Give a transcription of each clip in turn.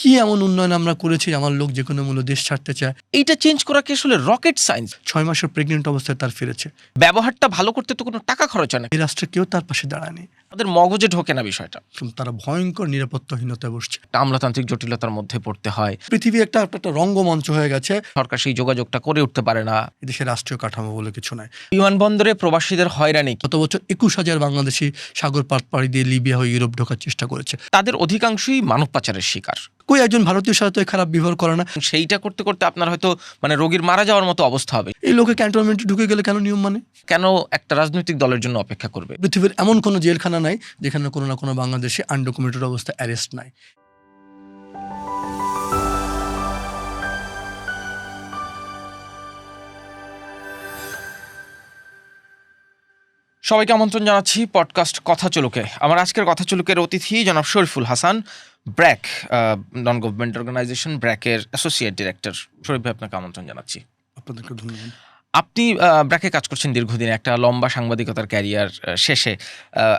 কি এমন উন্নয়ন আমরা করেছি আমার লোক যে কোনো মূল্য দেশ ছাড়তে চায়। এইটা চেঞ্জ করা কি আসলে রকেট সায়েন্স? 6 মাসের প্রেগনেন্ট অবস্থায় তার ফিরেছে। ব্যবহারটা ভালো করতে তো কোনো টাকা খরচ হয় না। এই রাষ্ট্রে কেউ তার পাশে দাঁড়ায়নি। তাদের মগজে ঢোকে না বিষয়টা। তারা ভয়ঙ্কর নিরাপত্তাহীনতায় বসছে। আমলাতান্ত্রিক জটিলতার মধ্যে পড়তে হয়। পৃথিবী একটা রঙ্গমঞ্চ হয়ে গেছে। সরকার সেই যোগাযোগটা করে উঠতে পারে না। এদেশের রাষ্ট্রীয় কাঠামো বলে কিছু নাই। বিমানবন্দরে প্রবাসীদের হয়রানি। গত বছর 21,000 বাংলাদেশি সাগর পাড়ি দিয়ে লিবিয়া হয়ে ইউরোপ ঢোকার চেষ্টা করেছে। তাদের অধিকাংশই মানব পাচারের শিকার। কই একজন ভারতীয় সাথে খারাপ ব্যবহার করে না। সেইটা করতে করতে আপনার হয়তো রোগীর মারা যাওয়ার মতো অবস্থা হবে। এই লোকে ক্যান্টনমেন্টে ঢুকে গেলে কেন নিয়ম মানে? কেন একটা রাজনৈতিক দলের জন্য অপেক্ষা করবে? পৃথিবীর এমন কোনো জেলখানা নাই যেখানে কোনো না কোনো বাংলাদেশে আনডকুমেন্টেড অবস্থায় অ্যারেস্ট নাই। সবাইকে আমন্ত্রণ জানাচ্ছি পডকাস্ট কথা চলুকে। আমার আজকের কথা চলুকের অতিথি জনাব Shariful Hasan, BRAC non government organisation ব্র্যাকের অ্যাসোসিয়েট ডিরেক্টর। শরীফ ভাই, আপনাকে আমন্ত্রণ জানাচ্ছি। আপনাদেরকে ধন্যবাদ। আপনি ব্র্যাকে কাজ করছেন দীর্ঘদিন, একটা লম্বা সাংবাদিকতার ক্যারিয়ার শেষে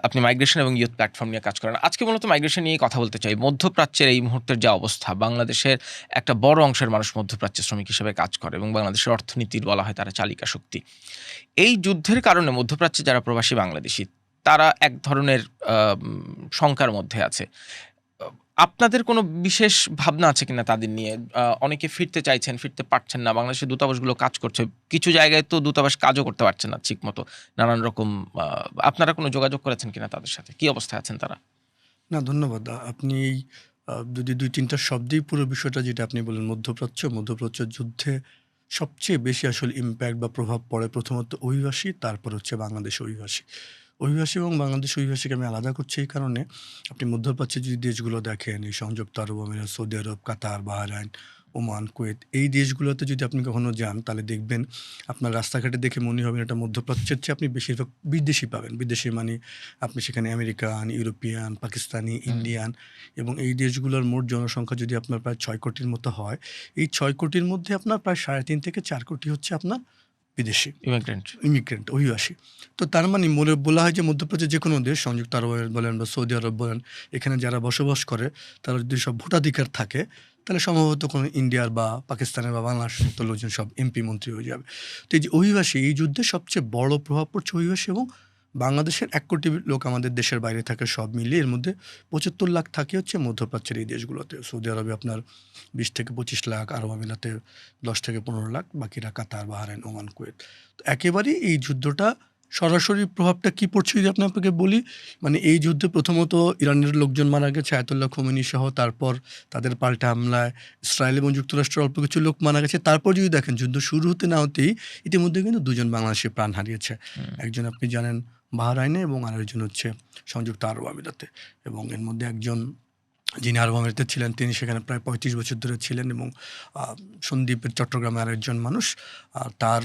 আপনি মাইগ্রেশন এবং ইউথ প্ল্যাটফর্ম নিয়ে কাজ করেন। আজকে মূলত মাইগ্রেশন নিয়ে কথা বলতে চাই। মধ্যপ্রাচ্যের এই মুহূর্তের যে অবস্থা, বাংলাদেশের একটা বড় অংশের মানুষ মধ্যপ্রাচ্যে শ্রমিক হিসেবে কাজ করে এবং বাংলাদেশের অর্থনীতির বলা হয় তারা চালিকা শক্তি। এই যুদ্ধের কারণে মধ্যপ্রাচ্যে যারা প্রবাসী বাংলাদেশি তারা এক ধরনের শঙ্কার মধ্যে আছে। আপনাদের কোনো বিশেষ ভাবনা আছে কিনা তাদের নিয়ে? অনেকে ফিরতে চাইছেন, ফিরতে পারছেন না। বাংলাদেশের দূতাবাসগুলো কাজ করছে, কিছু জায়গায় তো দূতাবাস কাজও করতে পারছে না ঠিক মতো, নানান রকম। আপনারা কোনো যোগাযোগ করেছেন কিনা তাদের সাথে? কি অবস্থায় আছেন তারা? না, ধন্যবাদ। আপনি যদি 2-3টা শব্দেই পুরো বিষয়টা যেটা আপনি বললেন, মধ্যপ্রাচ্য যুদ্ধে সবচেয়ে বেশি আসলে ইম্প্যাক্ট বা প্রভাব পড়ে প্রথমত অভিবাসী, তারপর হচ্ছে বাংলাদেশ অভিবাসী এবং বাংলাদেশ অভিবাসীকে আমি আলাদা করছি এই কারণে, আপনি মধ্যপ্রাচ্যের যদি দেশগুলো দেখেন, এই সংযুক্ত আরব আমিরাত, সৌদি আরব, কাতার, বাহরাইন, ওমান, কুয়েত, এই দেশগুলোতে যদি আপনি কখনো যান তাহলে দেখবেন আপনার রাস্তাঘাটে দেখে মনে হবে এটা মধ্যপ্রাচ্যের চেয়ে আপনি বেশিরভাগ বিদেশি পাবেন। বিদেশি মানে আপনি সেখানে আমেরিকান, ইউরোপিয়ান, পাকিস্তানি, ইন্ডিয়ান, এবং এই দেশগুলোর মোট জনসংখ্যা যদি আপনার প্রায় 6 কোটির মতো হয়, এই 6 কোটির মধ্যে আপনার প্রায় 3.5 থেকে 4 কোটি হচ্ছে আপনার বিদেশি ইমিগ্রেন্ট, অভিবাসী। তো তার মানে বলা হয় যে মধ্যপ্রাচ্যের যে কোনো দেশ, সংযুক্ত আরব আমিরাত বলেন বা সৌদি আরব বলেন, এখানে যারা বসবাস করে তারা যদি সব ভোটাধিকার থাকে তাহলে সম্ভবত কোনো ইন্ডিয়ার বা পাকিস্তানের বা বাংলাদেশের মতো লোকজন সব এমপি মন্ত্রী হয়ে যাবে। তো এই যে অভিবাসী, এই যুদ্ধে সবচেয়ে বড় প্রভাব পড়ছে অভিবাসী, এবং বাংলাদেশের 1 কোটি লোক আমাদের দেশের বাইরে থাকে, সব মিলিয়ে এর মধ্যে 75 লাখ থাকে হচ্ছে মধ্যপ্রাচ্যের এই দেশগুলোতে। সৌদি আরবে আপনার 20 থেকে 25 লাখ, আরব আমিরাতে 10 থেকে 15 লাখ, বাকিরা কাতার, বাহরাইন, ওমান, কুয়েত। তো একেবারেই এই যুদ্ধটা সরাসরি প্রভাবটা কী পড়ছে যদি আপনাকে বলি, মানে এই যুদ্ধে প্রথমত ইরানের লোকজন মারা গেছে, আয়াতুল্লাহ খোমেনি সহ। তারপর তাদের পাল্টা হামলায় ইসরায়েল এবং যুক্তরাষ্ট্রের অল্প কিছু লোক মারা গেছে। তারপর যদি দেখেন যুদ্ধ শুরু হতে না হতেই ইতিমধ্যে কিন্তু 2 জন বাংলাদেশি প্রাণ হারিয়েছে। একজন আপনি জানেন বাহরাইনে এবং আরেকজন হচ্ছে সংযুক্ত আরব আমিরাতে। এবং এর মধ্যে একজন যিনি আরব আমিরাতে ছিলেন তিনি সেখানে প্রায় 35 বছর ধরে ছিলেন, এবং সন্দ্বীপের চট্টগ্রামে আরেকজন মানুষ। তার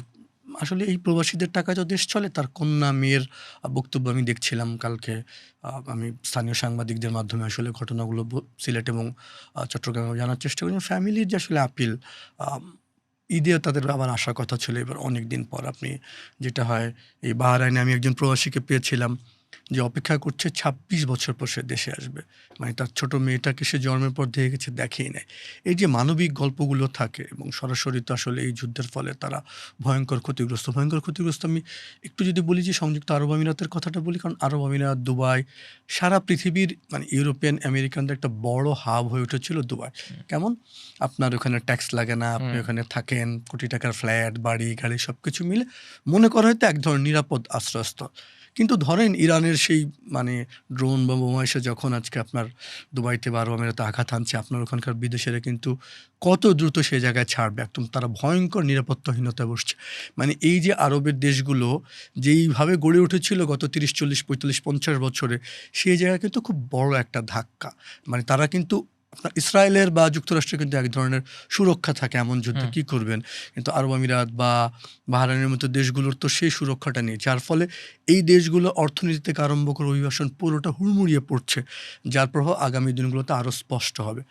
আসলে এই প্রবাসীদের টাকায় তো দেশ চলে। তার কন্যা মেয়ের বক্তব্য আমি দেখছিলাম কালকে। আমি স্থানীয় সাংবাদিকদের মাধ্যমে আসলে ঘটনাগুলো সিলেট এবং চট্টগ্রামে জানার চেষ্টা করি। ফ্যামিলির যে আসলে আপিল, ঈদে তাদের আবার আসার কথা ছিল এবার অনেক দিন পর। আপনি যেটা হয়, এই বাহরাইনে আমি একজন প্রবাসীকে পেয়েছিলাম যে অপেক্ষা করছে 26 বছর পর সে দেশে আসবে। মানে তার ছোট মেয়েটাকে সে জন্মের পর দিয়ে গেছে, দেখেই নেয়। এই যে মানবিক গল্পগুলো থাকে, এবং সরাসরি তো আসলে এই যুদ্ধের ফলে তারা ভয়ঙ্কর ক্ষতিগ্রস্ত। আমি একটু যদি বলি যে সংযুক্ত আরব আমিরাতের কথাটা বলি, কারণ আরব আমিরাত, দুবাই, সারা পৃথিবীর মানে ইউরোপিয়ান আমেরিকানদের একটা বড় হাব হয়ে উঠেছিল দুবাই। কেমন আপনার ওখানে ট্যাক্স লাগে না, আপনি ওখানে থাকেন, কোটি টাকার ফ্ল্যাট, বাড়ি, গাড়ি সব কিছু মিলে মনে করা হয়তো এক ধরনের নিরাপদ আশ্রয়স্থল। কিন্তু ধরেন ইরানের সেই মানে ড্রোন বা বোমা এসে যখন আজকে আপনার দুবাইতে বা আরব আমিরাতে আঘাত হানছে, আপনার ওখানকার বিদেশিরা কিন্তু কত দ্রুত সেই জায়গায় ছাড়বে, একদম তারা ভয়ঙ্কর নিরাপত্তাহীনতায় বসছে। মানে এই যে আরবের দেশগুলো যেইভাবে গড়ে উঠেছিল গত 30, 40, 45, 50 বছরে, সেই জায়গায় কিন্তু খুব বড় একটা ধাক্কা। মানে তারা কিন্তু আপনার ইসরায়েলের বা যুক্তরাষ্ট্রের কিন্তু এক ধরনের সুরক্ষা থাকে এমন যুদ্ধে কী করবেন, কিন্তু আরব আমিরাত বা বাহরাইনের মতো দেশগুলোর তো সেই সুরক্ষাটা নেই, যার ফলে এই দেশগুলো অর্থনীতি থেকে আরম্ভ করে অভিবাসন পুরোটা হুড়মুড়িয়ে পড়ছে, যার প্রভাব আগামী দিনগুলোতে আরও স্পষ্ট হবে।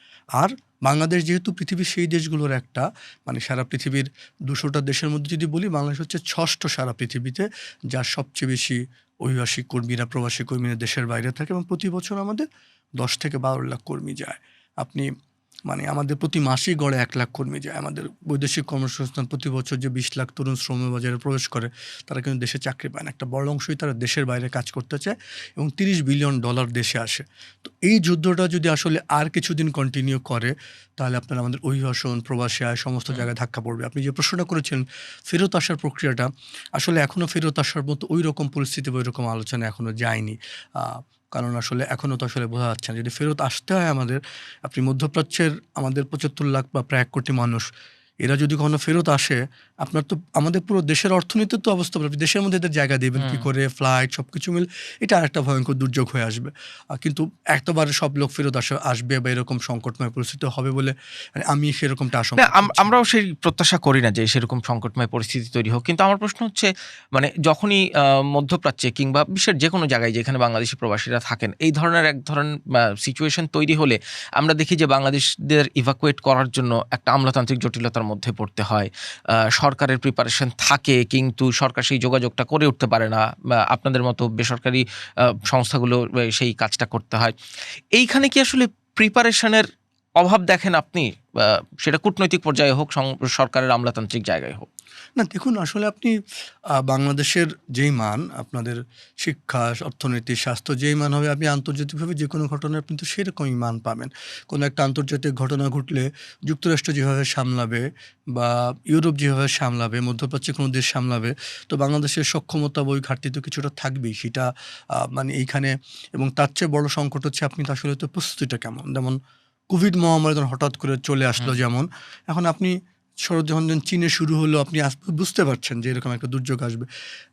আর বাংলাদেশ যেহেতু পৃথিবীর সেই দেশগুলোর একটা, মানে সারা পৃথিবীর 200টা দেশের মধ্যে যদি বলি, বাংলাদেশ হচ্ছে 6ষ্ঠ সারা পৃথিবীতে, যার সবচেয়ে বেশি অভিবাসী কর্মীরা, প্রবাসী কর্মীরা দেশের বাইরে থাকে, এবং প্রতি বছর আমাদের 10 থেকে 12 লাখ কর্মী যায়। আপনি মানে আমাদের প্রতি মাসেই গড়ে ১ লাখ কর্মী যায়। আমাদের বৈদেশিক কর্মসংস্থান প্রতি বছর যে ২০ লাখ তরুণ শ্রম বাজারে প্রবেশ করে, তারা কিন্তু দেশে চাকরি পায় না। একটা বড় অংশই তারা দেশের বাইরে কাজ করতে চায় এবং $৩০ বিলিয়ন দেশে আসে। তো এই যুদ্ধটা যদি আসলে আর কিছুদিন কন্টিনিউ করে, তাহলে আপনার আমাদের অভিবাসন, প্রবাসী আয় সমস্ত জায়গায় ধাক্কা পড়বে। আপনি যে প্রশ্নটা করেছেন, ফেরত আসার প্রক্রিয়াটা আসলে এখনো ফেরত আসার মতো ঐরকম পরিস্থিতি বা ঐরকম আলোচনা এখনো যায়নি। আ কারণ আসলে এখনো তো আসলে বোঝা যাচ্ছে না। যদি ফেরত আসতে হয় আমাদের, আপনি মধ্যপ্রাচ্যের আমাদের ৭৫ লাখ বা প্রায় ১ কোটি মানুষ, এরা যদি কখনো ফেরত আসে, আপনার তো আমাদের পুরো দেশের অর্থনীতির তো অবস্থা আপনি দেশের মধ্যে এদের জায়গা দিবেন কি হুম। করে? ফ্লাইট সবকিছু মিলে এটা আরেকটা ভয়ঙ্কর দুর্যোগ হয়ে আসবে। কিন্তু একবারে সব লোক ফেরত আসবে বা এরকম সংকটময় পরিস্থিতি হবে বলে মানে আমি সেরকমটা না, আশঙ্কা করছি না। আমরাও সেই প্রত্যাশা করি না যে সেরকম সংকটময় পরিস্থিতি তৈরি হোক। কিন্তু আমার প্রশ্ন হচ্ছে, মানে যখনই মধ্যপ্রাচ্যে কিংবা বিশ্বের যেকোনো জায়গায় যেখানে বাংলাদেশি প্রবাসীরা থাকেন, এই ধরনের এক ধরনের সিচুয়েশন তৈরি হলে আমরা দেখি যে বাংলাদেশদের ইভাকুয়েট করার জন্য একটা আমলাতান্ত্রিক জটিলতার মধ্যে পড়তে হয়। সরকারের প্রিপারেশন থাকে কিন্তু সরকার সেই যোগাযোগটা করে উঠতে পারে না। বা আপনাদের মতো বেসরকারি সংস্থাগুলো সেই কাজটা করতে হয়। এইখানে কি আসলে প্রিপারেশনের অভাব দেখেন আপনি? সেটা কূটনৈতিক পর্যায়ে হোক, সরকারের আমলাতান্ত্রিক জায়গায় হোক? না দেখুন আসলে আপনি বাংলাদেশের যেই মান আপনাদের শিক্ষা, অর্থনীতি, স্বাস্থ্য যেই মান হবে আপনি আন্তর্জাতিকভাবে যেকোনো ঘটনায় আপনি তো সেরকমই মান পাবেন। কোনো একটা আন্তর্জাতিক ঘটনা ঘটলে যুক্তরাষ্ট্র যেভাবে সামলাবে বা ইউরোপ যেভাবে সামলাবে, মধ্যপ্রাচ্যের কোনো দেশ সামলাবে, তো বাংলাদেশের সক্ষমতা বা ওই ঘাটতি তো কিছুটা থাকবেই। সেটা মানে এইখানে এবং তার চেয়ে বড় সংকট হচ্ছে আপনি তো আসলে তো প্রস্তুতিটা কেমন? যেমন কোভিড মহামারী যখন হঠাৎ করে চলে আসলো হুম। যেমন, এখন আপনি যখন চীনে শুরু হলো আপনি বুঝতে পারছেন যে এরকম একটা দুর্যোগ আসবে।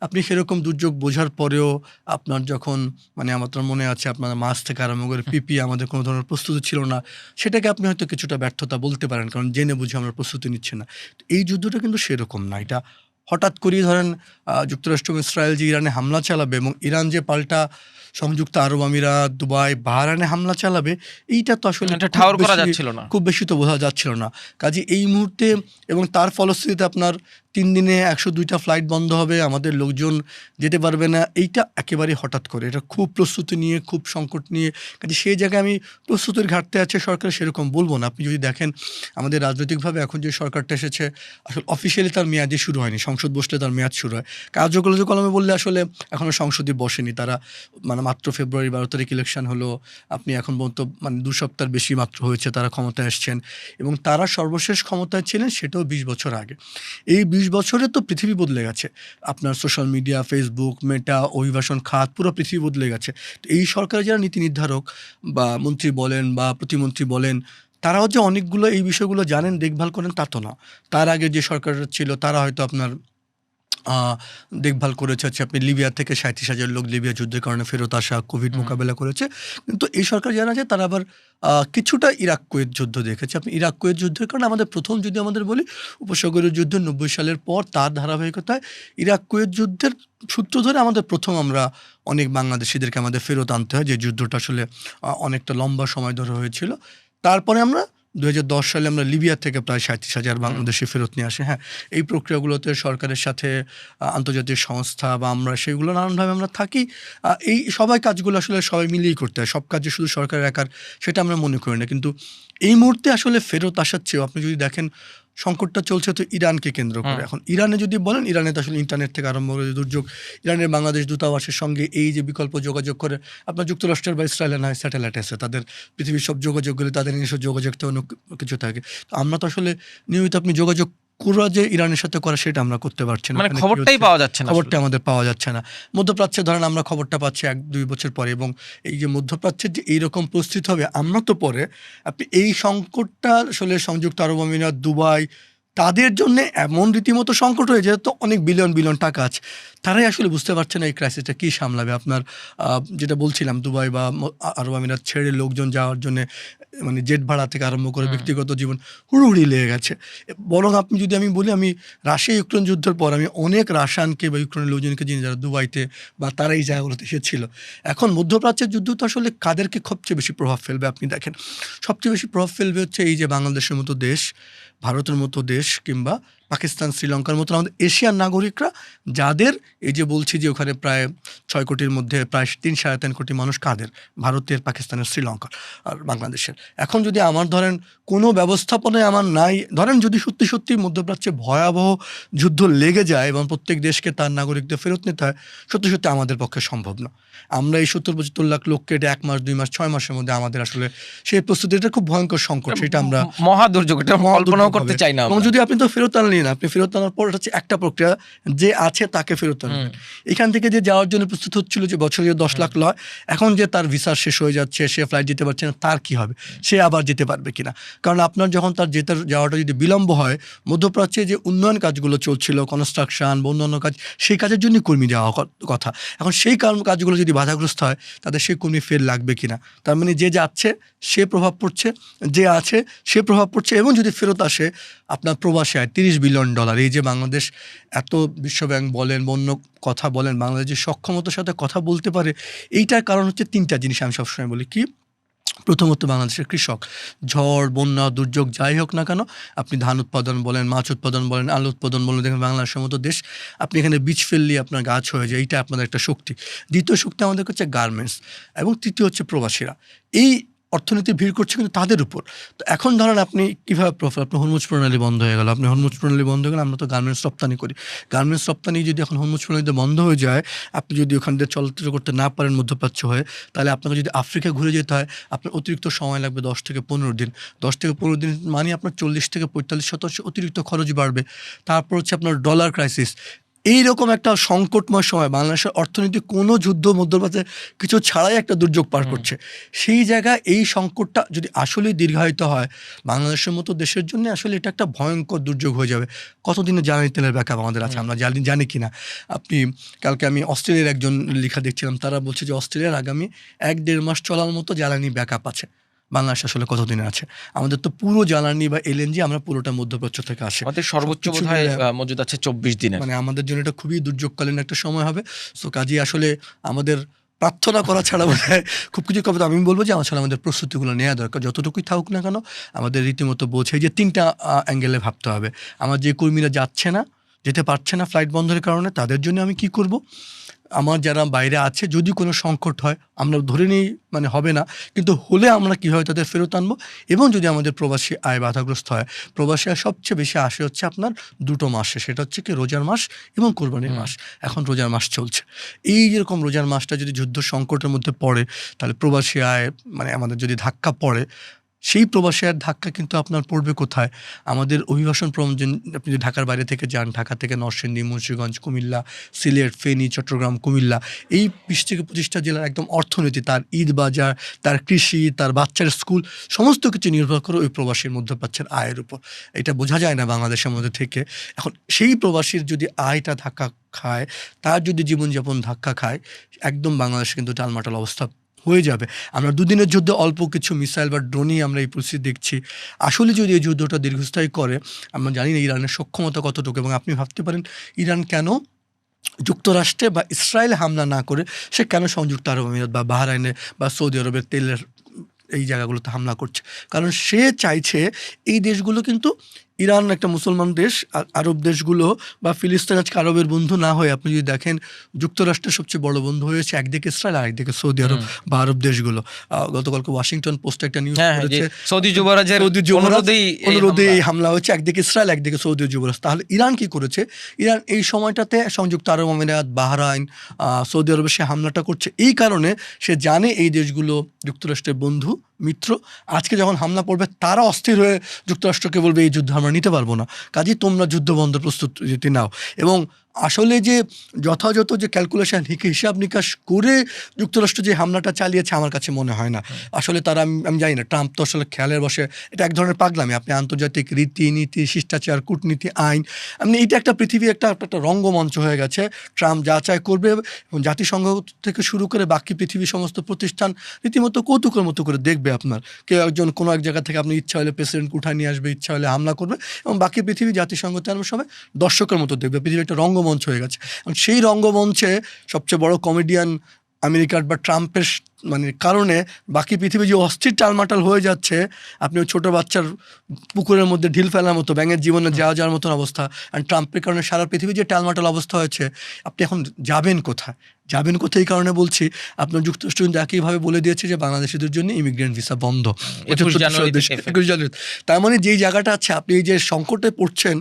আপনি সেরকম দুর্যোগ বোঝার পরেও আপনার যখন মানে আমার তো মনে আছে আপনার মাছ থেকে আরম্ভ করে পিপিই আমাদের কোনো ধরনের প্রস্তুতি ছিল না। সেটাকে আপনি হয়তো কিছুটা ব্যর্থতা বলতে পারেন। কারণ জেনে বুঝে আমরা প্রস্তুতি নিচ্ছি না। তো এই যুদ্ধটা কিন্তু সেরকম না। এটা হঠাৎ করেই ধরেন যুক্তরাষ্ট্র এবং ইসরায়েল যে ইরানে হামলা চালাবে এবং ইরান যে পাল্টা সংযুক্ত আরব আমিরাত, দুবাই, বাহরাইনে হামলা চালাবে, এইটা তো আসলে এটা ঠাউর করা যাচ্ছিল না। খুব বেশি তো বোঝা যাচ্ছিল না। কাজেই এই মুহূর্তে এবং তার ফলশ্রুতিতে আপনার ৩ দিনে ১০২টা ফ্লাইট বন্ধ হবে। আমাদের লোকজন যেতে পারবে না। এইটা একেবারেই হঠাৎ করে। এটা খুব প্রস্তুতি নিয়ে, খুব সংকট নিয়ে কাজেই সেই জায়গায় আমি প্রস্তুতির ঘাটতি আছে সরকারের সেরকম বলব না। আপনি যদি দেখেন আমাদের রাজনৈতিকভাবে এখন যে সরকারটা এসেছে আসলে অফিসিয়ালি তার মেয়াদই শুরু হয়নি। সংসদ বসলে তার মেয়াদ শুরু হয়। কার্যকলাপ কলমে বললে আসলে এখনো সংসদই বসেনি। তারা মানে মাত্র ফেব্রুয়ারি ১২ তারিখ ইলেকশন হলো। আপনি এখন পর্যন্ত মানে ২ সপ্তাহের বেশি মাত্র হয়েছে তারা ক্ষমতায় এসছেন এবং তারা সর্বশেষ ক্ষমতায় ছিলেন সেটাও ২০ বছর আগে। এই ২০ বছরে তো পৃথিবী বদলে গেছে। আপনার সোশ্যাল মিডিয়া, ফেসবুক, মেটা, অভিবাসন খাত পুরো পৃথিবী বদলে গেছে। তো এই সরকারের যারা নীতি নির্ধারক বা মন্ত্রী বলেন বা প্রতিমন্ত্রী বলেন, তারাও যে অনেকগুলো এই বিষয়গুলো জানেন, দেখভাল করেন তা তো না। তার আগে যে সরকার ছিল তারা হয়তো আপনার আ দেখভাল করেছে হচ্ছে আপনি লিবিয়া থেকে ৩৭,০০০ লোক লিবিয়া যুদ্ধের কারণে ফেরত আসা, কোভিড হুম। মোকাবেলা করেছে। কিন্তু এই সরকার যারা আছে তারা আবার কিছুটা ইরাক-কুয়েত যুদ্ধ দেখেছে। আপনি ইরাক-কুয়েত যুদ্ধের কারণে আমাদের ১ম যদি আমাদের বলি উপসাগরীয় যুদ্ধ ৯০ সালের পর তার ধারাবাহিকতায় ইরাক-কুয়েত যুদ্ধের সূত্র ধরে আমাদের ১ম আমরা অনেক বাংলাদেশীদেরকে আমাদের ফেরত আনতে হয় যে যুদ্ধটা আসলে অনেকটা লম্বা সময় ধরে হয়েছিল। তারপরে আমরা ২০১০ সালে আমরা লিবিয়া থেকে প্রায় ৩৭,০০০ বাংলাদেশি ফেরত নিয়ে আসি। হ্যাঁ, এই প্রক্রিয়াগুলোতে সরকারের সাথে আন্তর্জাতিক সংস্থা বা আমরা সেগুলো নানানভাবে আমরা থাকি। এই সবাই কাজগুলো আসলে সবাই মিলিয়েই করতে হয়। সব কাজ যে শুধু সরকারের একার সেটা আমরা মনে করি না। কিন্তু এই মুহূর্তে আসলে ফেরত আসার চেয়েও আপনি যদি দেখেন সংকটটা চলছে তো ইরানকে কেন্দ্র করে। হুম। এখন ইরানে যদি বলেন ইরানে তো আসলে ইন্টারনেট থেকে আরম্ভ করে দুর্যোগ। ইরানের বাংলাদেশ দূতাবাসের সঙ্গে এই যে বিকল্প যোগাযোগ করে আপনার যুক্তরাষ্ট্রের বা ইসরায়েলের না হয় স্যাটেলাইট আছে। তাদের পৃথিবীর সব যোগাযোগগুলো তাদের নিজস্ব যোগাযোগটা অন্য কিছু থাকে। তো আমরা তো আসলে নিয়মিত আপনি যোগাযোগ করা যে ইরানের সাথে করা সেটা আমরা করতে পারছি না। মানে ওখানে কি খবরটাই হচ্ছে পাওয়া যাচ্ছে না আসলে। খবরটা আমাদের পাওয়া যাচ্ছে না। মধ্যপ্রাচ্যে ধরেন আমরা খবরটা পাচ্ছি ১-২ বছর পরে এবং এই যে মধ্যপ্রাচ্যের যে এইরকম পরিস্থিতি হবে আমরা তো পরে আপনি এই সংকটটা আসলে সংযুক্ত আরব আমিরাত, দুবাই তাদের জন্যে এমন রীতিমতো সংকট হয়ে যায় তো অনেক বিলিয়ন টাকা আছে। তারাই আসলে বুঝতে পারছে না এই ক্রাইসিসটা কী সামলাবে। আপনার যেটা বলছিলাম দুবাই বা আরব আমিরাত ছেড়ে লোকজন যাওয়ার জন্যে মানে জেট ভাড়া থেকে আরম্ভ করে হুম। ব্যক্তিগত জীবন হুড়োহুড়ি লেগে গেছে। বরং আপনি যদি আমি বলি আমি রাশিয়া ইউক্রেন যুদ্ধের পর আমি অনেক রাশিয়ানকে বা ইউক্রেনের লোকজনকে চিনি যারা দুবাইতে বা তারা এই জায়গাগুলোতে এসেছিল। এখন মধ্যপ্রাচ্যের যুদ্ধ তো আসলে কাদেরকে সবচেয়ে বেশি প্রভাব ফেলবে আপনি দেখেন। সবচেয়ে বেশি প্রভাব ফেলবে হচ্ছে এই যে বাংলাদেশের মতো দেশ, ভারতের মতো দেশ কিংবা পাকিস্তান, শ্রীলঙ্কার মতো আমাদের এশিয়ান নাগরিকরা, যাদের এই যে বলছি যে ওখানে প্রায় 6 কোটির মধ্যে প্রায় 3-3.5 কোটি মানুষ কাদের, ভারতের, পাকিস্তানের, শ্রীলঙ্কার আর বাংলাদেশের। এখন যদি আমার ধরেন কোনো ব্যবস্থাপনায় আমার নাই, ধরেন যদি সত্যি সত্যি মধ্যপ্রাচ্যে ভয়াবহ যুদ্ধ লেগে যায় এবং প্রত্যেক দেশকে তার নাগরিকদের ফেরত নিতে হয়, সত্যি সত্যি আমাদের পক্ষে সম্ভব না। আমরা এই 70-75 লাখ লোককে এটা 1 মাস, 2 মাস, 6 মাসের মধ্যে আমাদের আসলে সেই প্রস্তুতি, এটা খুব ভয়ঙ্কর সংকট, সেটা আমরা মহা দুর্যোগ, এটা কল্পনাও করতে চাই না এবং যদি আপনি তো ফেরত আনলেন, আপনি ফেরত আনার পর এটা হচ্ছে একটা প্রক্রিয়া, যে আছে তাকে ফেরত আনবেন। এখান থেকে যে যাওয়ার জন্য প্রস্তুত হচ্ছিল, যে বছরে 10 লাখ লয়, এখন যে তার ভিসা শেষ হয়ে যাচ্ছে, সে ফ্লাইট যেতে পারছে না, তার কি হবে? সে আবার যেতে পারবে কিনা? কারণ আপনার যখন তার যাওয়াটা যদি বিলম্ব হয়, মধ্যপ্রাচ্যে যে উন্নয়ন কাজগুলো চলছিল, কনস্ট্রাকশন বা অন্যান্য কাজ, সেই কাজের জন্য কর্মী যাওয়া কথা। এখন সেই কাজগুলো যদি বাধাগ্রস্ত হয়, তাদের সেই কর্মী ফের লাগবে কিনা? তার মানে যে যাচ্ছে সে প্রভাব পড়ছে, যে আছে সে প্রভাব পড়ছে, এবং যদি ফেরত আসে আপনার প্রবাসী আয় $30 বিলিয়ন। এই যে বাংলাদেশ এত বিশ্বব্যাংক বলেন, অন্য কথা বলেন, বাংলাদেশ যে সক্ষমতার সাথে কথা বলতে পারে, এইটার কারণ হচ্ছে 3টা জিনিস আমি সবসময় বলি। কি? প্রথমত বাংলাদেশের কৃষক, ঝড়, বন্যা, দুর্যোগ যাই হোক না কেন, আপনি ধান উৎপাদন বলেন, মাছ উৎপাদন বলেন, আলু উৎপাদন বলেন, দেখেন বাংলাদেশের মতো দেশ, আপনি এখানে বীজ ফেললে আপনার গাছ হয়ে যায়, এইটা আপনাদের একটা শক্তি। দ্বিতীয় শক্তি আমাদের হচ্ছে গার্মেন্টস, এবং তৃতীয় হচ্ছে প্রবাসীরা। এই অর্থনীতি ভিড় করছে কিন্তু তাদের উপর। তো এখন ধরেন আপনি কীভাবে আপনার হরমুজ প্রণালী বন্ধ হয়ে গেল, আপনি হরমুজ প্রণালী বন্ধ হয়ে গেলে, আমরা তো গার্মেন্টস রপ্তানি করি, গার্মেন্টস রপ্তানি যদি এখন হরমুজ প্রণালীতে বন্ধ হয়ে যায়, আপনি যদি ওখান দিয়ে চলাচল করতে না পারেন মধ্যপ্রাচ্য হয়ে, তাহলে আপনাকে যদি আফ্রিকা ঘুরে যেতে হয়, আপনার অতিরিক্ত সময় লাগবে 10 থেকে 15 দিন। 10 থেকে 15 দিন মানে আপনার 40 থেকে 45% অতিরিক্ত খরচ বাড়বে। তারপর হচ্ছে আপনার ডলার ক্রাইসিস। এইরকম একটা সংকটময় সময় বাংলাদেশের অর্থনীতি কোনো যুদ্ধ মধ্যপ্রাচ্যে কিছু ছাড়াই একটা দুর্যোগ পার করছে। সেই জায়গায় এই সংকটটা যদি আসলেই দীর্ঘায়িত হয়, বাংলাদেশের মতো দেশের জন্য আসলে এটা একটা ভয়ঙ্কর দুর্যোগ হয়ে যাবে। কতদিনে জ্বালানি তেলের ব্যাকআপ আমাদের আছে, আমরা জানি কিনা। আপনি কালকে আমি অস্ট্রেলিয়ার একজন লেখা দেখছিলাম, তারা বলছে যে অস্ট্রেলিয়ার আগামী 1-1.5 মাস চলার মতো জ্বালানি ব্যাকআপ আছে। বাংলাদেশ আসলে কতদিনে আছে? আমাদের তো পুরো জ্বালানি বা এলএনজি আমরা পুরোটা মধ্যপ্রাচ্য থেকে আসে। আমাদের সর্বোচ্চ বোধহয় মজুদ আছে 24 দিনের। মানে আমাদের জন্য এটা খুবই দুর্যোগকালীন একটা সময় হবে। সো কাজেই আসলে আমাদের প্রার্থনা করা ছাড়া বোধহয় খুব কিছু করবে। আমি বলবো যে আসলে আমাদের প্রস্তুতিগুলো নেওয়া দরকার, যতটুকুই থাকুক না কেন। আমাদের রীতিমতো বোঝে যে 3টা অ্যাঙ্গেলে ভাবতে হবে। আমার যে কর্মীরা যাচ্ছে না, যেতে পারছে না ফ্লাইট বন্ধের কারণে, তাদের জন্য আমি কি করব? আমার যারা বাইরে আছে, যদি কোনো সংকট হয়, আমরা ধরে নিই মানে হবে না, কিন্তু হলে আমরা কীভাবে তাদের ফেরত আনবো। এবং যদি আমাদের প্রবাসী আয় বাধাগ্রস্ত হয়, প্রবাসী আয় সবচেয়ে বেশি আসে হচ্ছে আপনার 2টো মাসে, সেটা হচ্ছে কি রোজার মাস এবং কোরবানির মাস। এখন রোজার মাস চলছে, এই যেরকম রোজার মাসটা যদি যুদ্ধ সংকটের মধ্যে পড়ে, তাহলে প্রবাসী আয় মানে আমাদের যদি ধাক্কা পড়ে, সেই প্রবাসী আয়ের ধাক্কা কিন্তু আপনার পড়বে কোথায়? আমাদের অভিবাসন প্রয়োজন। আপনি যদি ঢাকার বাইরে থেকে যান, ঢাকা থেকে নরসিংদী, মুন্সিগঞ্জ, কুমিল্লা, সিলেট, ফেনী, চট্টগ্রাম, কুমিল্লা, এই 20 থেকে 25টা জেলার একদম অর্থনীতি, তার ঈদ বাজার, তার কৃষি, তার বাচ্চার স্কুল, সমস্ত কিছু নির্ভর করে ওই প্রবাসীর মধ্যপ্রাচ্যের আয়ের উপর। এটা বোঝা যায় না বাংলাদেশের মধ্যে থেকে। এখন সেই প্রবাসীর যদি আয়টা ধাক্কা খায়, তার যদি জীবনযাপন ধাক্কা খায়, একদম বাংলাদেশে কিন্তু টালমাটাল অবস্থা হয়ে যাবে। আমরা 2 দিনের যুদ্ধে অল্প কিছু মিসাইল বা ড্রোনই আমরা এই পরিস্থিতি দেখছি। আসলে যদি এই যুদ্ধটা দীর্ঘস্থায়ী করে, আমরা জানি না ইরানের সক্ষমতা কতটুকু। এবং আপনি ভাবতে পারেন ইরান কেন যুক্তরাষ্ট্রে বা ইসরায়েলে হামলা না করে সে কেন সংযুক্ত আরব আমিরাত বা বাহরাইনে বা সৌদি আরবের তেলের এই জায়গাগুলোতে হামলা করছে? কারণ সে চাইছে এই দেশগুলো কিন্তু ইরান একটা মুসলমান দেশ, আরব দেশগুলো বা ফিলিস্তিন আজকে আরবের বন্ধু না হয়ে, আপনি যদি দেখেন যুক্তরাষ্ট্রের সবচেয়ে বড় বন্ধু হয়েছে একদিকে ইসরায়েল, আরেকদিকে সৌদি আরব বা আরব দেশগুলো। গতকালকে ওয়াশিংটন পোস্টে একটা নিউজ করেছে, সৌদি যুবরাজের অনুরোধে এই হামলা হয়েছে, একদিকে ইসরায়েল, একদিকে সৌদি যুবরাজ। তাহলে ইরান কি করেছে? ইরান এই সময়টাতে সংযুক্ত আরব আমিরাত, বাহরাইন, সৌদি আরবে সে হামলাটা করছে এই কারণে সে জানে এই দেশগুলো যুক্তরাষ্ট্রের বন্ধু, মিত্র। আজকে যখন হামলা পড়বে, তারা অস্থির হয়ে যুক্তরাষ্ট্রকে বলবে এই যুদ্ধ আমরা নিতে পারবো না, কাজেই তোমরা যুদ্ধ বন্ধ প্রস্তুতি নাও। এবং আসলে যে যথাযথ যে ক্যালকুলেশন, হিসাব নিকাশ করে যুক্তরাষ্ট্র যে হামলাটা চালিয়েছে আমার কাছে মনে হয় না। আসলে তারা, আমি জানি না, ট্রাম্প তো আসলে খেয়ালের বসে, এটা এক ধরনের পাগলামি। আপনি আন্তর্জাতিক রীতিনীতি, শিষ্টাচার, কূটনীতি, আইন, আপনি এইটা একটা পৃথিবী একটা রঙ্গমঞ্চ হয়ে গেছে। ট্রাম্প যা চায় করবে, এবং জাতিসংঘ থেকে শুরু করে বাকি পৃথিবীর সমস্ত প্রতিষ্ঠান রীতিমতো কৌতুকের মতো করে দেখবে। আপনার কেউ একজন কোনো এক জায়গা থেকে আপনি ইচ্ছা হলে প্রেসিডেন্টকে উঠায় নিয়ে আসবে, ইচ্ছা হলে হামলা করবে, এবং বাকি পৃথিবী জাতিসংঘ সবাই দর্শকের মতো দেখবে। পৃথিবী একটা রঙ্গমঞ্চ হয়ে গেছে। এবং সেই রঙ্গমঞ্চে সবচেয়ে বড় কমেডিয়ান আমেরিকার বা ট্রাম্পের মানে কারণে বাকি পৃথিবী যে অস্থির টালমাটাল হয়ে যাচ্ছে, আপনি ওই ছোটো বাচ্চার পুকুরের মধ্যে ঢিল ফেলার মতো ব্যাঙের জীবনে যাওয়ার মতন অবস্থা। আর ট্রাম্পের কারণে সারা পৃথিবী যে টালমাটাল অবস্থা হয়েছে, আপনি এখন যাবেন কোথায়? যাবেন কোথায় এই কারণে বলছি, আপনার যুক্তরাষ্ট্র কিন্তু একইভাবে বলে দিয়েছে যে বাংলাদেশিদের জন্য ইমিগ্রেন্ট ভিসা বন্ধ 21 জানুয়ারিতে 21 জানুয়ারি। তার মানে যেই জায়গাটা আছে, আপনি এই যে সংকটে পড়ছেন,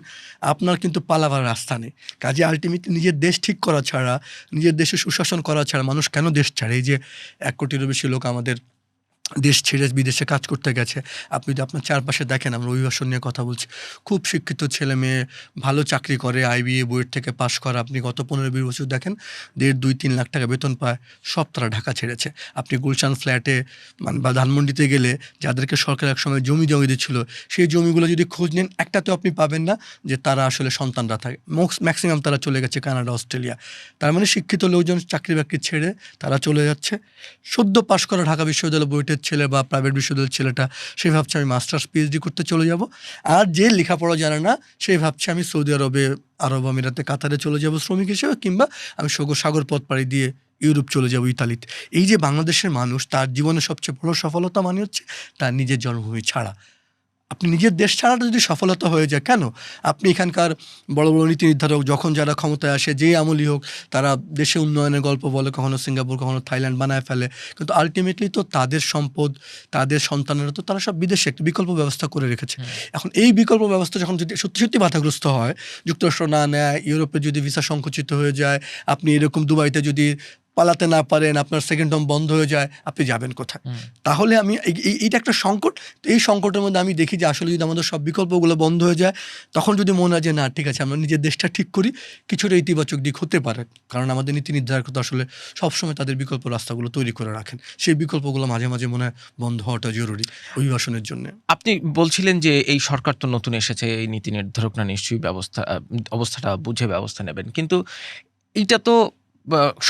আপনার কিন্তু পালাবার রাস্তা নেই। কাজে আলটিমেটলি নিজের দেশ ঠিক করা ছাড়া, নিজের দেশে সুশাসন করা ছাড়া মানুষ কেন দেশ ছাড়ে? এই যে 1 কোটিরও বেশি লোক আমাদের দেশ ছেড়ে বিদেশে কাজ করতে গেছে। আপনি যদি আপনার চারপাশে দেখেন, আমরা অভিবাসন নিয়ে কথা বলছি, খুব শিক্ষিত ছেলে মেয়ে ভালো চাকরি করে, IBA বুয়েট থেকে পাশ করা, আপনি গত 15-20 বছর দেখেন 1.5, 2, 3 লাখ টাকা বেতন পায়, সব তারা ঢাকা ছেড়েছে। আপনি গুলশান ফ্ল্যাটে বা ধানমন্ডিতে গেলে যাদেরকে সরকার একসময় জমি দিচ্ছিল, সেই জমিগুলো যদি খোঁজ নেন, একটাতেও আপনি পাবেন না যে তারা আসলে সন্তানরা থাকে। ম্যাক্সিমাম তারা চলে গেছে কানাডা, অস্ট্রেলিয়া। তার মানে শিক্ষিত লোকজন চাকরি বাকরি ছেড়ে তারা চলে যাচ্ছে। সদ্য পাশ করা ঢাকা বিশ্ববিদ্যালয় বুয়েটের ছেলে বা প্রাইভেট বিশ্ববিদ্যালয়ের ছেলেটা, সে ভাবছে আমি মাস্টার্স PhD করতে চলে যাব। আর যে লেখাপড়া জানে না, সে ভাবছে আমি সৌদি আরবে, আরব আমিরাতে, কাতারে চলে যাব শ্রমিক হিসেবে, কিংবা আমি সাগর পথ পাড়ি দিয়ে ইউরোপ চলে যাব, ইতালিতে। এই যে বাংলাদেশের মানুষ, তার জীবনের সবচেয়ে বড় সফলতা মানে হচ্ছে তার নিজের জন্মভূমি ছাড়া। আপনি নিজের দেশ ছাড়াটা যদি সফলতা হয়ে যায়, কেন আপনি এখানকার বড় বড় নীতি নির্ধারক যখন যারা ক্ষমতায় আসে, যেই আমলই হোক, তারা দেশে উন্নয়নের গল্প বলে, কখনো সিঙ্গাপুর, কখনো থাইল্যান্ড বানায় ফেলে, কিন্তু আলটিমেটলি তো তাদের সম্পদ, তাদের সন্তানেরা তো তারা সব বিদেশে একটা বিকল্প ব্যবস্থা করে রেখেছে। এখন এই বিকল্প ব্যবস্থা যখন যদি সত্যি সত্যি বাধাগ্রস্ত হয়, যুক্তরাষ্ট্র না নেয়, ইউরোপে যদি ভিসা সংকুচিত হয়ে যায়, আপনি এরকম দুবাইতে যদি পালাতে না পারেন, আপনার সেকেন্ড হোম বন্ধ হয়ে যায়, আপনি যাবেন কোথায়? তাহলে আমি এইটা একটা সংকট। তো এই সংকটের মধ্যে আমি দেখি যে আসলে যদি আমাদের সব বিকল্পগুলো বন্ধ হয়ে যায়, তখন যদি মনে হয় যে না ঠিক আছে, আমরা নিজের দেশটা ঠিক করি, কিছুটা ইতিবাচক দিক হতে পারে। কারণ আমাদের নীতি নির্ধারক তো আসলে সবসময় তাদের বিকল্প রাস্তাগুলো তৈরি করে রাখেন। সেই বিকল্পগুলো মাঝে মাঝে মনে হয় বন্ধ হওয়াটা জরুরি অভিবাসনের জন্য। আপনি বলছিলেন যে এই সরকার তো নতুন এসেছে, এই নীতি নির্ধারকরা নিশ্চয়ই অবস্থাটা বুঝে ব্যবস্থা নেবেন, কিন্তু এইটা তো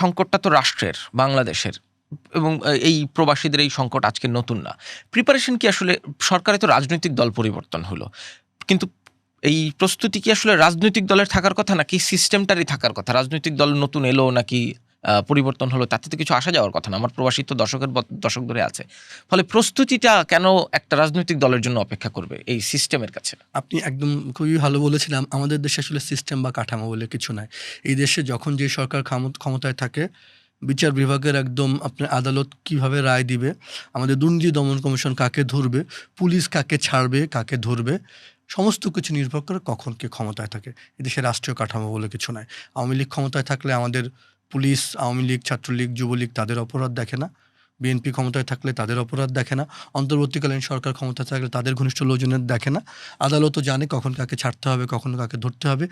সংকটটা তো রাষ্ট্রের, বাংলাদেশের, এবং এই প্রবাসীদের এই সংকট আজকে নতুন না। প্রিপারেশন কি আসলে, সরকারে তো রাজনৈতিক দল পরিবর্তন হলো, কিন্তু এই প্রস্তুতি কি আসলে রাজনৈতিক দলের থাকার কথা, নাকি সিস্টেমটারই থাকার কথা? রাজনৈতিক দল নতুন এলো নাকি পরিবর্তন হলো, তাতে তো কিছু আসা যাওয়ার কথা না। আমার প্রবাসী তো দশক ধরে আছে। ফলে প্রস্তুতিটা কেন একটা রাজনৈতিক দলের জন্য অপেক্ষা করবে এই সিস্টেমের কাছে? আপনি একদম খুবই ভালো বলেছিলাম। আমাদের দেশে আসলে সিস্টেম বা কাঠামো বলে কিছু নাই। এই দেশে যখন যে সরকার ক্ষমতায় থাকে, বিচার বিভাগের একদম আপনার আদালত কিভাবে রায় দিবে, আমাদের দুর্নীতি দমন কমিশন কাকে ধরবে, পুলিশ কাকে ছাড়বে, কাকে ধরবে, সমস্ত কিছু নির্ভর করে কখন কে ক্ষমতায় থাকে। এদেশে রাষ্ট্রীয় কাঠামো বলে কিছু নাই। আওয়ামী লীগ ক্ষমতায় থাকলে আমাদের পুলিশ, আওয়ামী লীগ, ছাত্রলীগ, যুবলীগ তাদের অপরাধ দেখে না। বিএনপি ক্ষমতায় থাকলে তাদের অপরাধ দেখে না। অন্তর্বর্তীকালীন সরকার ক্ষমতায় থাকলে তাদের ঘনিষ্ঠ লোকজনের দেখে না। আদালতও জানে কখন কাকে ছাড়তে হবে, কখন কাকে ধরতে হবে।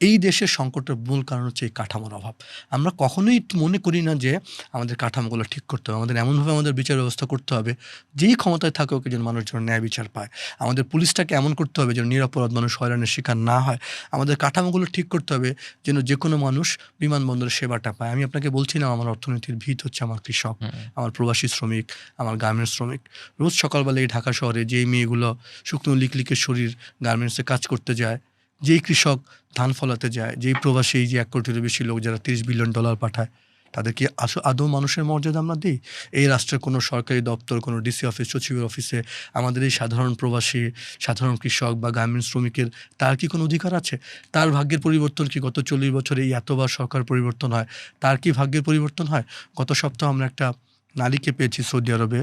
এই দেশের সংকটের মূল কারণ হচ্ছে এই কাঠামোর অভাব। আমরা কখনোই মনে করি না যে আমাদের কাঠামোগুলো ঠিক করতে হবে, আমাদের এমনভাবে আমাদের বিচার ব্যবস্থা করতে হবে যেই ক্ষমতায় থাকুক যেন মানুষ যেন ন্যায় বিচার পায়। আমাদের পুলিশটাকে এমন করতে হবে যেন নিরপরাধ মানুষ হয়রানির শিকার না হয়। আমাদের কাঠামোগুলো ঠিক করতে হবে যেন যে কোনো মানুষ বিমানবন্দরের সেবাটা পায়। আমি আপনাকে বলছিলাম, আমার অর্থনীতির ভিত হচ্ছে আমার কৃষক, আমার প্রবাসী শ্রমিক, আমার গার্মেন্টস শ্রমিক। রোজ সকালবেলা এই ঢাকা শহরে যেই মেয়েগুলো শুকনো লিকলিকের শরীর গার্মেন্টসে কাজ করতে যায়, যেই কৃষক ধান ফলাতে যায়, যেই প্রবাসী, এই যে 1 কোটিরও বেশি লোক যারা $30 বিলিয়ন পাঠায়, তাদেরকে আদৌ মানুষের মর্যাদা আমরা দিই? এই রাষ্ট্রের কোনো সরকারি দপ্তর, কোনো ডিসি অফিস, সচিবের অফিসে আমাদের এই সাধারণ প্রবাসী, সাধারণ কৃষক বা গার্মেন্টস শ্রমিকের তার কি কোনো অধিকার আছে? তার ভাগ্যের পরিবর্তন কি গত 40 বছরে এই এতবার সরকার পরিবর্তন হয়? তার কি ভাগ্যের পরিবর্তন হয়? গত সপ্তাহে আমরা একটা নারীকে পেয়েছি সৌদি আরবে,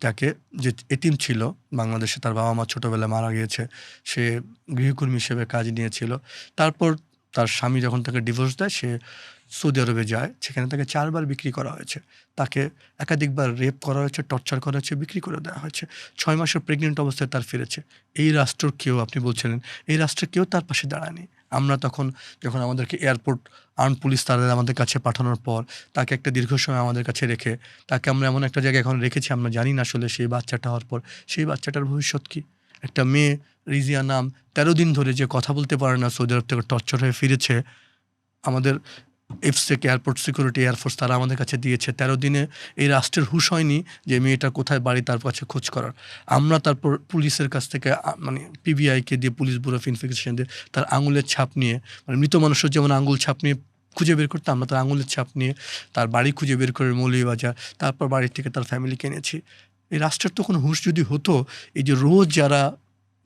যাকে, যে এতিম ছিল বাংলাদেশে, তার বাবা মা ছোটোবেলায় মারা গিয়েছে, সে গৃহকর্মী হিসেবে কাজ নিয়েছিল। তারপর তার স্বামী যখন তাকে ডিভোর্স দেয়, সে সৌদি আরবে যায়, সেখানে তাকে 4 বার বিক্রি করা হয়েছে, তাকে একাধিকবার রেপ করা হয়েছে, টর্চার করা হয়েছে, বিক্রি করে দেওয়া হয়েছে। 6 মাসের প্রেগনেন্ট অবস্থায় তার ফিরেছে। এই রাষ্ট্রের কেউ, আপনি বলছিলেন, এই রাষ্ট্রের কেউ তার পাশে দাঁড়ায়নি। আমরা তখন যখন আমাদেরকে এয়ারপোর্ট আর্ম পুলিশ তাদের আমাদের কাছে পাঠানোর পর তাকে একটা দীর্ঘ সময় আমাদের কাছে রেখে, তাকে আমরা এমন একটা জায়গায় এখন রেখেছি, আমরা জানি না আসলে সেই বাচ্চাটা হওয়ার পর সেই বাচ্চাটার ভবিষ্যৎ কী। একটা মেয়ে রিজিয়া নাম, 13 দিন ধরে যে কথা বলতে পারে না, সৌদি আরব থেকে টর্চার হয়ে ফিরেছে। আমাদের এফসেক, এয়ারপোর্ট সিকিউরিটি, এয়ারফোর্স, তারা আমাদের কাছে দিয়েছে। 13 দিনে এই রাষ্ট্রের হুঁশ হয়নি যে মেয়েটা কোথায় বাড়ি তার কাছে খোঁজ করার। আমরা তারপর পুলিশের কাছ থেকে মানে PBIকে দিয়ে, পুলিশ ব্যুরো অফ ইনভেস্টিগেশন দিয়ে, তার আঙুলের ছাপ নিয়ে, মানে মৃত মানুষের যেমন আঙুল ছাপ নিয়ে খুঁজে বের করতে আমরা তার আঙুলের ছাপ নিয়ে তার বাড়ি খুঁজে বের করে মৌলভীবাজার, তারপর বাড়ি থেকে তার ফ্যামিলিকে এনেছি। এই রাষ্ট্রের তো কোনো হুঁশ যদি হতো, এই যে রোজ যারা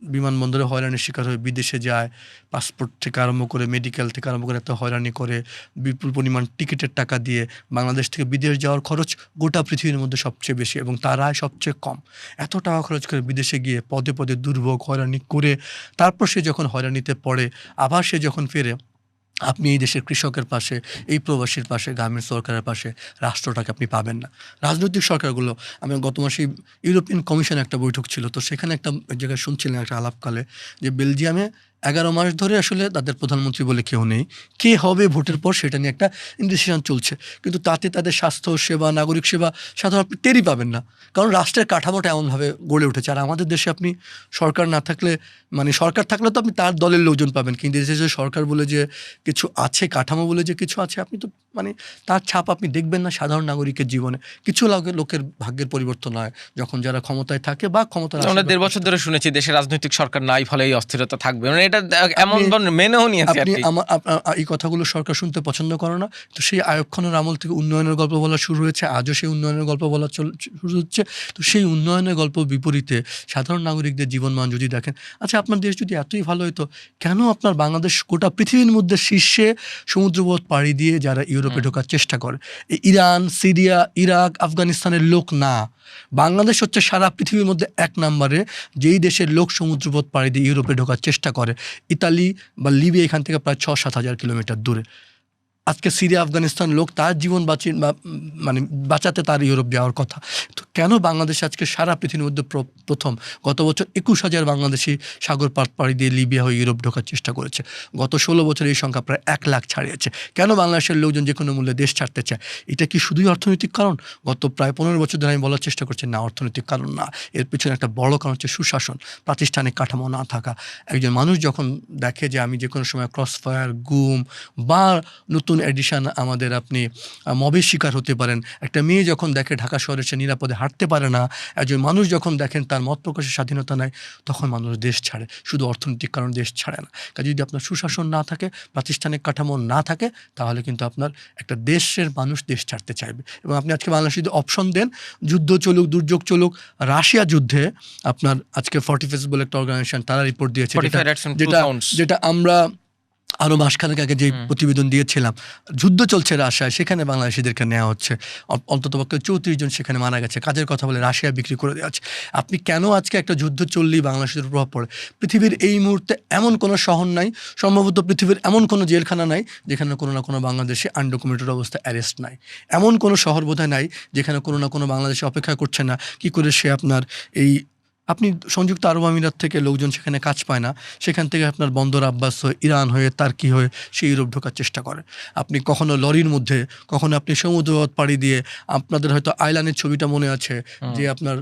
বিমানবন্দরে হয়রানির শিকার হয়ে বিদেশে যায়, পাসপোর্ট থেকে আরম্ভ করে মেডিকেল থেকে আরম্ভ করে এত হয়রানি করে, বিপুল পরিমাণ টিকিটের টাকা দিয়ে বাংলাদেশ থেকে বিদেশ যাওয়ার খরচ গোটা পৃথিবীর মধ্যে সবচেয়ে বেশি এবং তার আয় সবচেয়ে কম, এত টাকা খরচ করে বিদেশে গিয়ে পদে পদে দুর্ভোগ হয়রানি করে তারপর সে যখন হয়রানিতে পড়ে আবার সে যখন ফেরে, আপনি এই দেশের কৃষকের পাশে, এই প্রবাসীর পাশে, গ্রামের সরকারের পাশে রাষ্ট্রটাকে আপনি পাবেন না। রাজনৈতিক সরকারগুলো, আমি গত মাসে ইউরোপিয়ান কমিশন একটা বৈঠক ছিল, তো সেখানে একটা জায়গায় শুনছিলেন একটা আলাপকালে যে বেলজিয়ামে 11 মাস ধরে আসলে তাদের প্রধানমন্ত্রী বলে কেউ নেই, কে হবে ভোটের পর সেটা নিয়ে একটা ইনডিসিশন চলছে, কিন্তু তাতে তাদের স্বাস্থ্য সেবা, নাগরিক সেবা সাধারণ আপনি টেরই পাবেন না, কারণ রাষ্ট্রের কাঠামোটা এমনভাবে গড়ে উঠেছে। আর আমাদের দেশে আপনি সরকার না থাকলে, মানে সরকার থাকলে তো আপনি তার দলের লোকজন পাবেন, কিন্তু দেশে যে সরকার বলে যে কিছু আছে, কাঠামো বলে যে কিছু আছে, আপনি তো মানে তার ছাপ আপনি দেখবেন না সাধারণ নাগরিকের জীবনে। কিছু লোকের ভাগ্যের পরিবর্তন হয় যখন যারা ক্ষমতায় থাকে বা ক্ষমতার আমরা 1.5 বছর ধরে শুনেছি দেশে রাজনৈতিক সরকার নাই, ফলে এই অস্থিরতা থাকবে, মানে এটা এমন মেনেও নিয়েছে আর আপনি কি। এই কথাগুলো সরকার শুনতে পছন্দ করে না। তো সেই আইয়ুব খানের আমল থেকে উন্নয়নের গল্প বলা শুরু হয়েছে, আজও সেই উন্নয়নের গল্প বলা শুরু হচ্ছে। তো সেই উন্নয়নের গল্প বিপরীতে সাধারণ নাগরিকদের জীবনমান যদি দেখেন, আচ্ছা আপনার দেশ যদি এতই ভালো হতো, কেন আপনার বাংলাদেশ গোটা পৃথিবীর মধ্যে শীর্ষে সমুদ্রপথ পাড়ি দিয়ে যারা ইউরোপে ঢোকার চেষ্টা করে, এই ইরান, সিরিয়া, ইরাক, আফগানিস্তানের লোক না, বাংলাদেশ হচ্ছে সারা পৃথিবীর মধ্যে 1 নম্বরে যেই দেশের লোক সমুদ্রপথ পাড়ি দিয়ে ইউরোপে ঢোকার চেষ্টা করে। ইতালি বা লিবিয়া এখান থেকে প্রায় 6-7 হাজার কিলোমিটার দূরে। আজকে সিরিয়া, আফগানিস্তান লোক তার জীবন মানে বাঁচাতে তার ইউরোপ যাওয়ার কথা। তো কেন বাংলাদেশ আজকে সারা পৃথিবীর মধ্যে প্রথম? গত বছর 21,000 বাংলাদেশি সাগর পাড়ি দিয়ে লিবিয়া হয়ে ইউরোপ ঢোকার চেষ্টা করেছে। গত 16 বছরে এই সংখ্যা প্রায় 1 লাখ ছাড়িয়েছে। কেন বাংলাদেশের লোকজন যে কোনো মূল্যে দেশ ছাড়তে চায়? এটা কি শুধুই অর্থনৈতিক কারণ? গত প্রায় 15 বছর ধরে আমি বলার চেষ্টা করছি, না, অর্থনৈতিক কারণ না। এর পেছনে একটা বড় কারণ হচ্ছে সুশাসন, প্রাতিষ্ঠানিক কাঠামো না থাকা। একজন মানুষ যখন দেখে যে আমি যে কোনো সময় ক্রসফায়ার, গুম বা নতুন এডিশন আমাদের আপনি মবের শিকার হতে পারেন, একটা মেয়ে যখন দেখে ঢাকা শহরে সে নিরাপদে হাঁটতে পারে না, একজন মানুষ যখন দেখেন তার মত প্রকাশের স্বাধীনতা নাই, তখন মানুষ দেশ ছাড়ে। শুধু অর্থনৈতিক কারণ দেশ ছাড়ে না। কাজে যদি আপনার সুশাসন না থাকে, প্রাতিষ্ঠানিক কাঠামো না থাকে, তাহলে কিন্তু আপনার একটা দেশের মানুষ দেশ ছাড়তে চাইবে। এবং আপনি আজকে বাংলাদেশে যদি অপশন দেন, যুদ্ধ চলুক, দুর্যোগ চলুক, রাশিয়া যুদ্ধে আপনার আজকে ফর্টিফেস বলে একটা অর্গানাইজেশন তারা রিপোর্ট দিয়েছে, যেটা আমরা আরও মাসখানেক আগে যে প্রতিবেদন দিয়েছিলাম, যুদ্ধ চলছে রাশিয়ায়, সেখানে বাংলাদেশিদেরকে নেওয়া হচ্ছে, অন্ততপক্ষে 34 জন সেখানে মারা গেছে, কাজের কথা বলে রাশিয়া বিক্রি করে দেওয়া হচ্ছে। আপনি কেন আজকে একটা যুদ্ধ চললেই বাংলাদেশের প্রভাব পড়ে? পৃথিবীর এই মুহূর্তে এমন কোনো শহর নাই, সম্ভবত পৃথিবীর এমন কোনো জেলখানা নাই যেখানে কোনো না কোনো বাংলাদেশে আনডকুমেন্টেড অবস্থায় অ্যারেস্ট নাই। এমন কোনো শহর বোধহয় নাই যেখানে কোনো না কোনো বাংলাদেশে অপেক্ষা করছে না কি করে সে আপনার এই, আপনি সংযুক্ত আরব আমিরাত থেকে লোকজন সেখানে কাজ পায় না, সেখান থেকে আপনার বন্দর আব্বাস হয়ে, ইরান হয়ে, তার্কি হয়ে সে ইউরোপ ঢোকার চেষ্টা করে। আপনি কখনো লরির মধ্যে, কখনো আপনি সমুদ্রপথ পাড়ি দিয়ে, আপনাদের হয়তো আইলানের ছবিটা মনে আছে যে আপনার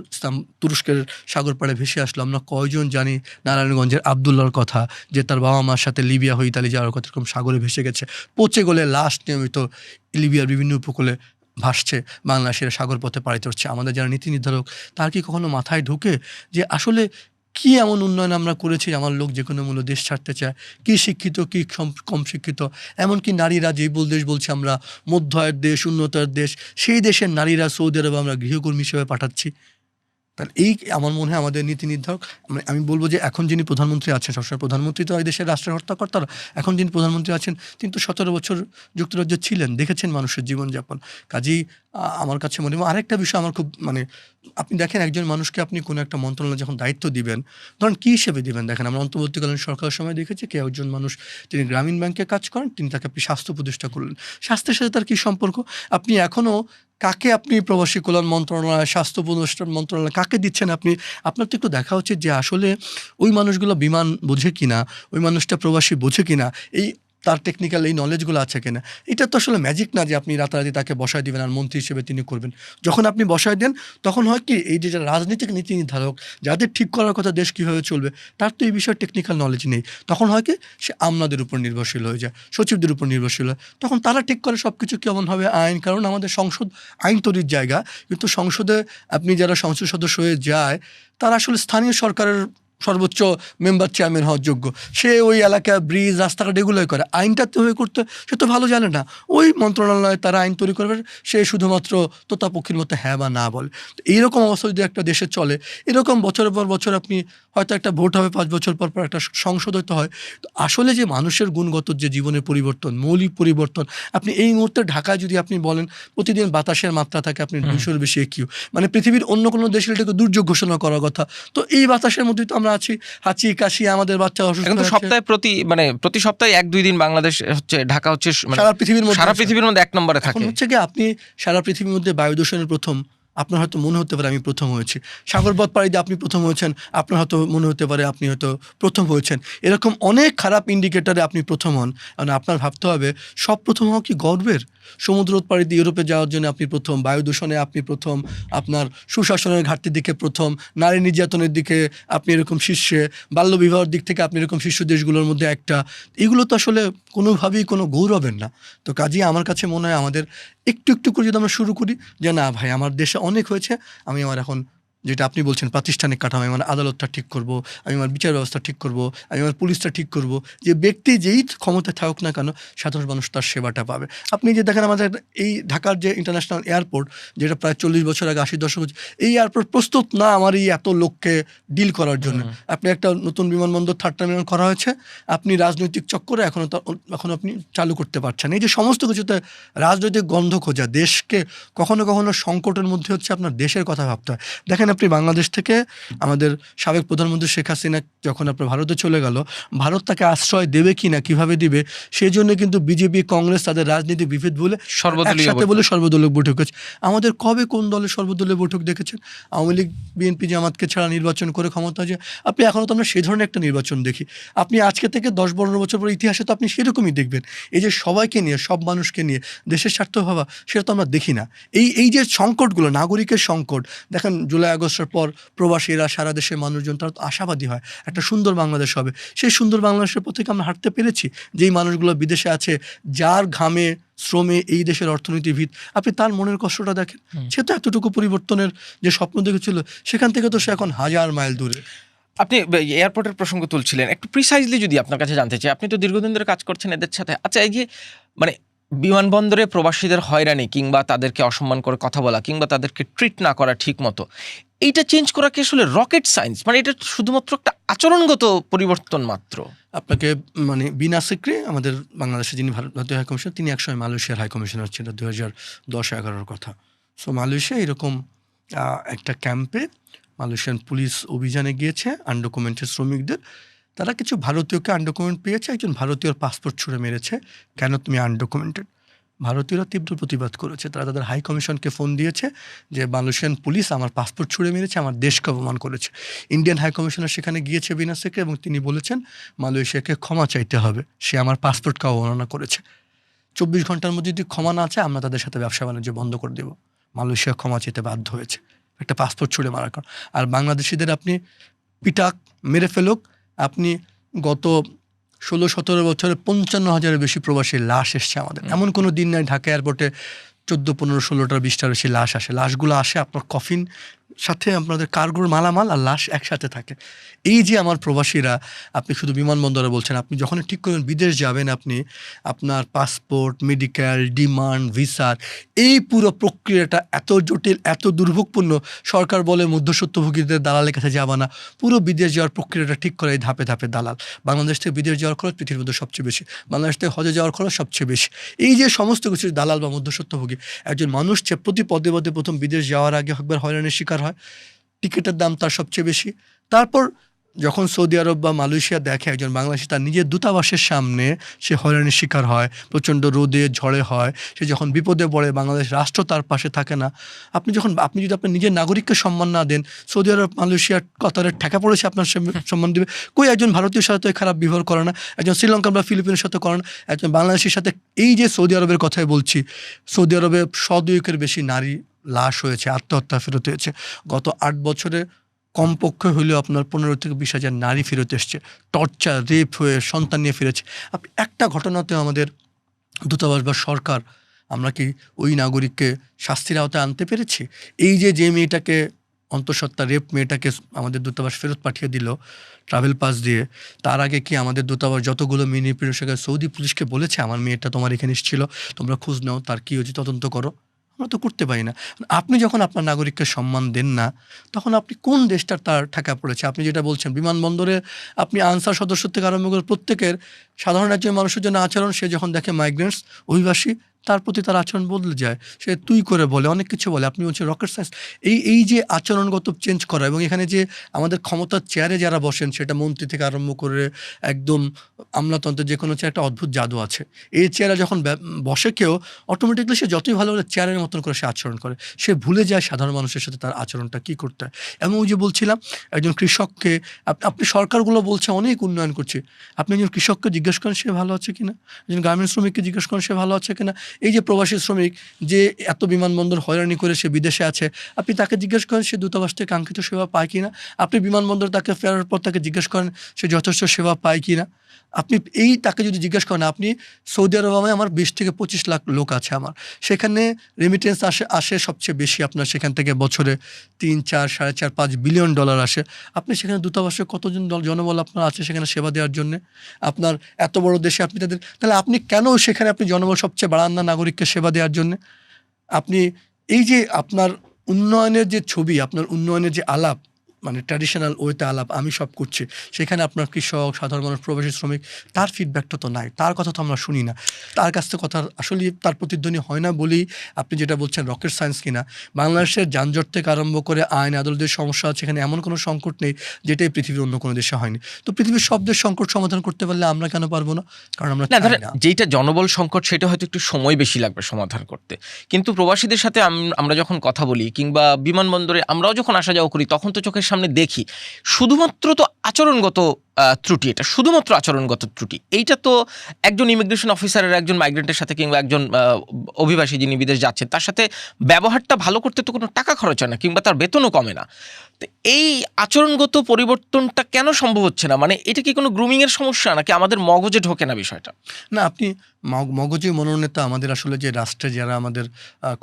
তুরস্কের সাগর পাড়ে ভেসে আসলো। আমরা কয়জন জানি নারায়ণগঞ্জের আবদুল্লাহর কথা, যে তার বাবা মার সাথে লিবিয়া হয়ে ইতালি যাওয়ার কথা, এরকম সাগরে ভেসে গেছে, পচে গলে লাশ নিয়মিত লিবিয়ার বিভিন্ন উপকূলে ভাসছে, বাংলাদেশের সাগর পথে পাড়ি চড়ছে। আমাদের যারা নীতি নির্ধারক, তার কি কখনো মাথায় ঢোকে যে আসলে কি এমন উন্নয়ন আমরা করেছি আমার লোক যে কোনো মূল্য দেশ ছাড়তে চায়? কি শিক্ষিত, কি কম শিক্ষিত, এমনকি নারীরা, যেই দেশ বলছি আমরা মধ্য আয়ের দেশ, উন্নতার দেশ, সেই দেশের নারীরা সৌদি আরবে আমরা গৃহকর্মী হিসেবে পাঠাচ্ছি। তাহলে এই আমার মনে হয় আমাদের নীতি নির্ধারক, মানে আমি বলবো যে এখন যিনি প্রধানমন্ত্রী আছেন, সবসময় প্রধানমন্ত্রী তো এই দেশের রাষ্ট্রের হর্তাকর্তারা, এখন যিনি প্রধানমন্ত্রী আছেন তিনি তো 17 বছর যুক্তরাজ্যে ছিলেন, দেখেছেন মানুষের জীবনযাপন। কাজেই আমার কাছে মনে হয় আরেকটা বিষয় আমার খুব, মানে আপনি দেখেন একজন মানুষকে আপনি কোনো একটা মন্ত্রণালয় যখন দায়িত্ব দিবেন, ধরেন কী হিসেবে দিবেন, দেখেন আমরা অন্তর্বর্তীকালীন সরকারের সময় দেখেছি কেউ একজন মানুষ তিনি গ্রামীণ ব্যাংকে কাজ করেন, তিনি তাকে আপনি স্বাস্থ্য প্রতিষ্ঠা করলেন, স্বাস্থ্যের সাথে তার কী সম্পর্ক? আপনি এখনও কাকে আপনি প্রবাসী কল্যাণ মন্ত্রণালয়, স্বাস্থ্য প্রতিষ্ঠান মন্ত্রণালয় কাকে দিচ্ছেন আপনি? আপনার তো একটু দেখা উচিত যে আসলে ওই মানুষগুলো বিমান বোঝে কিনা, ওই মানুষটা প্রবাসী বোঝে কিনা, এই তার টেকনিক্যাল এই নলেজগুলো আছে কিনা। এটা তো আসলে ম্যাজিক না যে আপনি রাতারাতি তাকে বসায় দিবেন আর মন্ত্রী হিসেবে তিনি করবেন। যখন আপনি বসায় দেন তখন হয় কি, এই যে রাজনৈতিক নীতি নির্ধারক যাদের ঠিক করার কথা দেশ কীভাবে চলবে, তার তো এই বিষয়ে টেকনিক্যাল নলেজ নেই। তখন হয় কি, সে আমলাদের উপর নির্ভরশীল হয়ে যায়, সচিবদের উপর নির্ভরশীল হয়, তখন তারা ঠিক করে সব কিছু কেমন হবে আইন। কারণ আমাদের সংসদ আইন তৈরির জায়গা, কিন্তু সংসদে আপনি যারা সংসদ সদস্য হয়ে যায় তারা আসলে স্থানীয় সরকারের সর্বোচ্চ মেম্বার চেয়ারম্যান হওয়ার যোগ্য, সে ওই এলাকা ব্রিজ রাস্তাঘাট এগুলোই করে, আইনটা তো হয়ে করতে সে তো ভালো জানে না। ওই মন্ত্রণালয়ে তারা আইন তৈরি করবে, সে শুধুমাত্র তোতাপক্ষীর মতো হ্যাঁ বা না বলে। তো এইরকম অবস্থা যদি একটা দেশে চলে, এরকম বছরের পর বছর আপনি হয়তো একটা ভোট হবে 5 বছর পর পর একটা সংসদ হতে হয়। তো আসলে যে মানুষের গুণগত যে জীবনের পরিবর্তন, মৌলিক পরিবর্তন, আপনি এই মুহূর্তে ঢাকায় যদি আপনি বলেন প্রতিদিন বাতাসের মাত্রা থাকে আপনি 200-এর বেশি একিউ, মানে পৃথিবীর অন্য কোনো দেশের এটাকে দুর্যোগ ঘোষণা করার কথা। তো এই বাতাসের মধ্যেই তো আমরা আছি, হাঁচি কাশি, আমাদের বাচ্চা অসুস্থ এখন তো আছে। সপ্তাহে প্রতি সপ্তাহে 1-2 দিন বাংলাদেশ হচ্ছে, ঢাকা হচ্ছে মানে সারা পৃথিবীর মধ্যে সারা পৃথিবীর মধ্যে 1 নম্বরে এখন থাকে। হচ্ছে কি, আপনি সারা পৃথিবীর মধ্যে বায়ু দূষণের প্রথম, আপনার হয়তো মনে হতে পারে আমি প্রথম হয়েছি। সাগরপথ পাড়ি দিয়ে আপনি প্রথম হয়েছেন, আপনার হয়তো মনে হতে পারে আপনি হয়তো প্রথম হয়েছেন। এরকম অনেক খারাপ ইন্ডিকেটরে আপনি প্রথম হন। কারণ আপনার ভাবতে হবে সব প্রথম হওয়া কি গর্বের? সমুদ্র পাড়ি দিয়ে ইউরোপে যাওয়ার জন্য আপনি প্রথম, বায়ু দূষণে আপনি প্রথম, আপনার সুশাসনের ঘাটতির দিকে প্রথম, নারী নির্যাতনের দিকে আপনি এরকম শীর্ষে, বাল্যবিবাহের দিক থেকে আপনি এরকম শীর্ষ দেশগুলোর মধ্যে একটা। এগুলো তো আসলে কোনোভাবেই কোনো গৌরবের না। তো কাজেই আমার কাছে মনে হয় আমাদের একটু একটু করে যদি আমরা শুরু করি যে না ভাই আমার দেশে অনেক হয়েছে, আমি আমার এখন যেটা আপনি বলছেন প্রাতিষ্ঠানিক কাঠামো, আমি আমার আদালতটা ঠিক করব, আমি আমার বিচার ব্যবস্থা ঠিক করব, আমি আমার পুলিশটা ঠিক করব, যে ব্যক্তি যেই ক্ষমতায় থাকুক না কেন সাধারণ মানুষ তার সেবাটা পাবে। আপনি যে দেখেন আমাদের এই ঢাকার যে ইন্টারন্যাশনাল এয়ারপোর্ট, যেটা প্রায় 40 বছর আগে 80 দশক, এই এয়ারপোর্ট প্রস্তুত না আমার এই এত লোককে ডিল করার জন্য। আপনি একটা নতুন বিমানবন্দর 3rd টার্মিনাল করা হয়েছে, আপনি রাজনৈতিক চক্করে এখন আপনি চালু করতে পারছেন। এই যে সমস্ত কিছুতে রাজনৈতিক গন্ধ খোঁজা, দেশকে কখনো কখনো সংকটের মধ্যে হচ্ছে আপনার দেশের কথা ভাবতে হয়। দেখেন আপনি বাংলাদেশ থেকে আমাদের সাবেক প্রধানমন্ত্রী শেখ হাসিনা যখন আপনার ভারতে চলে গেল, ভারত তাকে আশ্রয় দেবে কি না, কীভাবে দিবে, সেই জন্য কিন্তু বিজেপি কংগ্রেস তাদের রাজনীতি বিভেদ বলে একসাথে বলে সর্বদলীয় বৈঠক হয়েছে। আমাদের কবে কোন দলের সর্বদলীয় বৈঠক দেখেছেন? আওয়ামী লীগ বিএনপি জামাতকে ছাড়া নির্বাচন করে ক্ষমতা যে আপনি এখনও তো আমরা সেই ধরনের একটা নির্বাচন দেখি। আপনি আজকে থেকে 10-12 বছর পর ইতিহাসে তো আপনি সেরকমই দেখবেন। এই যে সবাইকে নিয়ে, সব মানুষকে নিয়ে দেশের স্বার্থ ভাবা, সেটা তো আমরা দেখি না। এই যে সংকটগুলো, নাগরিকের সংকট, দেখেন জুলাই আগস্টের পর প্রবাসীরা, সারা দেশের মানুষজন তারা তো আশাবাদী হয় একটা সুন্দর বাংলাদেশ হবে। সেই সুন্দর বাংলাদেশের পথে কি আমরা হাঁটতে পেরেছি? যেই মানুষগুলো বিদেশে আছে, যার ঘামে শ্রমে এই দেশের অর্থনীতির ভিত, আপনি তার মনের কষ্টটা দেখেন। সে তো এতটুকু পরিবর্তনের যে স্বপ্ন দেখেছিল, সেখান থেকে তো সে এখন 1000 মাইল দূরে। আপনি এয়ারপোর্টের প্রসঙ্গ তুলছিলেন, একটু প্রিসাইজলি যদি আপনার কাছে জানতে চাই, আপনি তো দীর্ঘদিন ধরে কাজ করছেন এদের সাথে। আচ্ছা, এই যে মানে বিমানবন্দরে প্রবাসীদের হয়রানি কিংবা তাদেরকে অসম্মান করে কথা বলা কিংবা তাদেরকে ট্রিট না করা ঠিক মতো, এইটা চেঞ্জ করা কি আসলে রকেট সায়েন্স? মানে এটা শুধুমাত্র একটা আচরণগত পরিবর্তন মাত্র। আপনাকে মানে বিনা সিক্রি আমাদের বাংলাদেশে যিনি ভারতীয় হাইকমিশনার, তিনি একসময় মালয়েশিয়ার হাইকমিশনার ছিলেন, 2010-11 কথা। সো মালয়েশিয়া এরকম একটা ক্যাম্পে মালয়েশিয়ান পুলিশ অভিযানে গিয়েছে আনডকুমেন্টেড শ্রমিকদের। তারা কিছু ভারতীয়কে আনডকুমেন্ট পেয়েছে, একজন ভারতীয়র পাসপোর্ট ছুঁড়ে মেরেছে, কেন তুমি আনডকুমেন্টেড। ভারতীয়রা তীব্র প্রতিবাদ করেছে, তারা তাদের হাই কমিশনকে ফোন দিয়েছে যে মালয়েশিয়ান পুলিশ আমার পাসপোর্ট ছুঁড়ে মেরেছে, আমার দেশকে অপমান করেছে। ইন্ডিয়ান হাই কমিশনার সেখানে গিয়েছে বিনা সেক্রে, এবং তিনি বলেছেন মালয়েশিয়াকে ক্ষমা চাইতে হবে, সে আমার পাসপোর্টকে অবমাননা করেছে। 24 ঘন্টার মধ্যে যদি ক্ষমা না চায় আমরা তাদের সাথে ব্যবসা বাণিজ্য বন্ধ করে দেব। মালয়েশিয়া ক্ষমা চেতে বাধ্য হয়েছে একটা পাসপোর্ট ছুঁড়ে মারার কারণ। আর বাংলাদেশিদের আপনি পিটাক মেরে ফেলুক, আপনি গত 16-17 বছরে 55,000-এর বেশি প্রবাসীর লাশ এসছে আমাদের। এমন কোনো দিন নাই ঢাকা এয়ারপোর্টে 14, 15, 16টার 20টার বেশি লাশ আসে। লাশগুলো আসে আপনার কফিন সাথে আপনাদের কার্গোর মালামাল আর লাশ একসাথে থাকে। এই যে আমার প্রবাসীরা, আপনি শুধু বিমানবন্দরে বলছেন, আপনি যখন ঠিক করবেন বিদেশ যাবেন, আপনি আপনার পাসপোর্ট, মেডিকেল, ডিমান্ড, ভিসার এই পুরো প্রক্রিয়াটা এত জটিল, এত দুর্ভোগপূর্ণ। সরকার বলে মধ্যস্বত্বভোগীদের দালালের কাছে যাবা না, পুরো বিদেশ যাওয়ার প্রক্রিয়াটা ঠিক করে এই ধাপে ধাপে দালাল। বাংলাদেশ থেকে বিদেশ যাওয়ার খরচ পৃথিবীর মধ্যে সবচেয়ে বেশি, বাংলাদেশ থেকে হজে যাওয়ার খরচ সবচেয়ে বেশি। এই যে সমস্ত কিছু দালাল বা মধ্যস্বত্বভোগী, একজন মানুষ প্রতি পদে পদে প্রথম বিদেশ যাওয়ার আগে একবার হয়রানির শিকার হয়, টিকিটের দাম তার সবচেয়ে বেশি। তারপর যখন সৌদি আরব বা মালয়েশিয়া দেখে একজন বাংলাদেশি তার নিজের দূতাবাসের সামনে সে হয়রানির শিকার হয়, প্রচণ্ড রোদে ঝড়ে হয়, সে যখন বিপদে পড়ে বাংলাদেশ রাষ্ট্র তার পাশে থাকে না। আপনি যদি আপনার নিজের নাগরিককে সম্মান না দেন, সৌদি আরব, মালয়েশিয়া, কাতারের ঠেকা পড়েছে আপনার সম্মান দেবে কই? একজন ভারতীয় সাথে খারাপ ব্যবহার করে না, একজন শ্রীলঙ্কা বা ফিলিপিনের সাথে করে না, একজন বাংলাদেশের সাথে। এই যে সৌদি আরবের কথাই বলছি, সৌদি আরবে 100-200-এর বেশি নারী লাশ হয়েছে, আত্মহত্যা ফেরত হয়েছে। গত 8 বছরে কমপক্ষে হলেও আপনার 15,000-20,000 নারী ফেরত এসছে, টর্চার, রেপ হয়ে সন্তান নিয়ে ফিরেছে। আপনি একটা ঘটনাতে আমাদের দূতাবাস বা সরকার, আমরা কি ওই নাগরিককে শাস্তির আওতায় আনতে পেরেছি? এই যে মেয়েটাকে অন্তঃসত্ত্বা রেপ মেয়েটাকে আমাদের দূতাবাস ফেরত পাঠিয়ে দিল ট্রাভেল পাস দিয়ে, তার আগে কি আমাদের দূতাবাস যতগুলো মিনি সৌদি পুলিশকে বলেছে আমার মেয়েটা তোমার এখানে এসেছিল, তোমরা খোঁজ নাও, তার কী হয়েছে তদন্ত করো? আমরা তো করতে পারি না। আপনি যখন আপনার নাগরিককে সম্মান দেন না, তখন আপনি কোন দেশটার তার ঠেকা পড়েছে? আপনি যেটা বলছেন বিমানবন্দরে আপনি আনসার সদস্য থেকে আরম্ভ করে প্রত্যেকের সাধারণ একজন মানুষের জন্য আচরণ, সে যখন দেখে মাইগ্রেন্টস অভিবাসী, তার প্রতি তার আচরণ বদলে যায়, সে তুই করে বলে, অনেক কিছু বলে। আপনি বলছেন রকেট সায়েন্স, এই যে আচরণগত চেঞ্জ করা, এবং এখানে যে আমাদের ক্ষমতার চেয়ারে যারা বসেন, সেটা মন্ত্রী থেকে আরম্ভ করে একদম আমলাতন্ত্রের যে কোনো চেয়ারে একটা অদ্ভুত জাদু আছে। এই চেয়ারে যখন বসে কেউ, অটোমেটিকলি সে যতই ভালো হলে চেয়ারের মতন করে সে আচরণ করে, সে ভুলে যায় সাধারণ মানুষের সাথে তার আচরণটা কী করতে হয়। এবং ওই যে বলছিলাম একজন কৃষককে, আপনি সরকারগুলো বলছে অনেক উন্নয়ন করছে, আপনি একজন কৃষককে জিজ্ঞেস করেন সে ভালো আছে কিনা, একজন গার্মেন্টস শ্রমিককে জিজ্ঞেস করেন সে ভালো আছে কিনা, এই যে প্রবাসী শ্রমিক যে এত বিমানবন্দর হয়রানি করে সে বিদেশে আছে, আপনি তাকে জিজ্ঞেস করেন সে দূতাবাস থেকে কাঙ্ক্ষিত সেবা পায় কিনা, আপনি বিমানবন্দর তাকে ফেরার পর তাকে জিজ্ঞেস করেন সে যথেষ্ট সেবা পায় কিনা। আপনি তাকে যদি জিজ্ঞেস করেন, আপনি সৌদি আরবে আমার 20 থেকে 25 লাখ লোক আছে, আমার সেখানে রেমিটেন্স আসে সবচেয়ে বেশি, আপনার সেখান থেকে বছরে 3, 4, সাড়ে 4, $5 বিলিয়ন আসে। আপনি সেখানে দূতাবাসে কতজন জনবল আপনার আছে সেখানে সেবা দেওয়ার জন্যে? আপনার এত বড় দেশে আপনি তাহলে আপনি কেন সেখানে আপনি জনবল সবচেয়ে বাড়ান না নাগরিককে সেবা দেওয়ার জন্যে? আপনি এই যে আপনার উন্নয়নের যে ছবি, আপনার উন্নয়নের যে আলাপ, মানে ট্র্যাডিশনাল ওয়েতে আলাপ, আমি সব করছি, সেখানে আপনার কৃষক, সাধারণ মানুষ, প্রবাসী শ্রমিক, তার ফিডব্যাকটা তো নাই, তার কথা তো আমরা শুনি না, তার কাছ থেকে কথা আসলে তার প্রতিধ্বনি হয় না বলেই আপনি যেটা বলছেন রকেট সায়েন্স কিনা, বাংলাদেশের যানজট থেকে আরম্ভ করে আইন আদালতের সমস্যা আছে, এখানে এমন কোনো সংকট নেই যেটাই পৃথিবীর অন্য কোনো দেশে হয়নি। তো পৃথিবীর সব দেশ সংকট সমাধান করতে পারলে আমরা কেন পারবো না? কারণ আমরা না, চাই ধরেন না। যেটা জনবল সংকট সেটা হয়তো একটু সময় বেশি লাগবে সমাধান করতে, কিন্তু প্রবাসীদের সাথে আমরা যখন কথা বলি কিংবা বিমানবন্দরে আমরাও যখন আসা যাওয়া করি, তখন তো চোখের সামনে দেখি শুধুমাত্র তো আচরণগত ত্রুটি, এটা শুধুমাত্র আচরণগত ত্রুটি। এইটা তো একজন ইমিগ্রেশন অফিসারের একজন মাইগ্রেন্টের সাথে কিংবা একজন অভিবাসী যিনি বিদেশ যাচ্ছেন তার সাথে ব্যবহারটা ভালো করতে তো কোনো টাকা খরচ হয় না কিংবা তার বেতনও কমে না। তো এই আচরণগত পরিবর্তনটা কেন সম্ভব হচ্ছে না? মানে এটা কি কোনো গ্রুমিংয়ের সমস্যা, নাকি আমাদের মগজে ঢোকে না বিষয়টা? না, আপনি মগজে মনোনেতা, আমাদের আসলে যে রাষ্ট্রে যারা আমাদের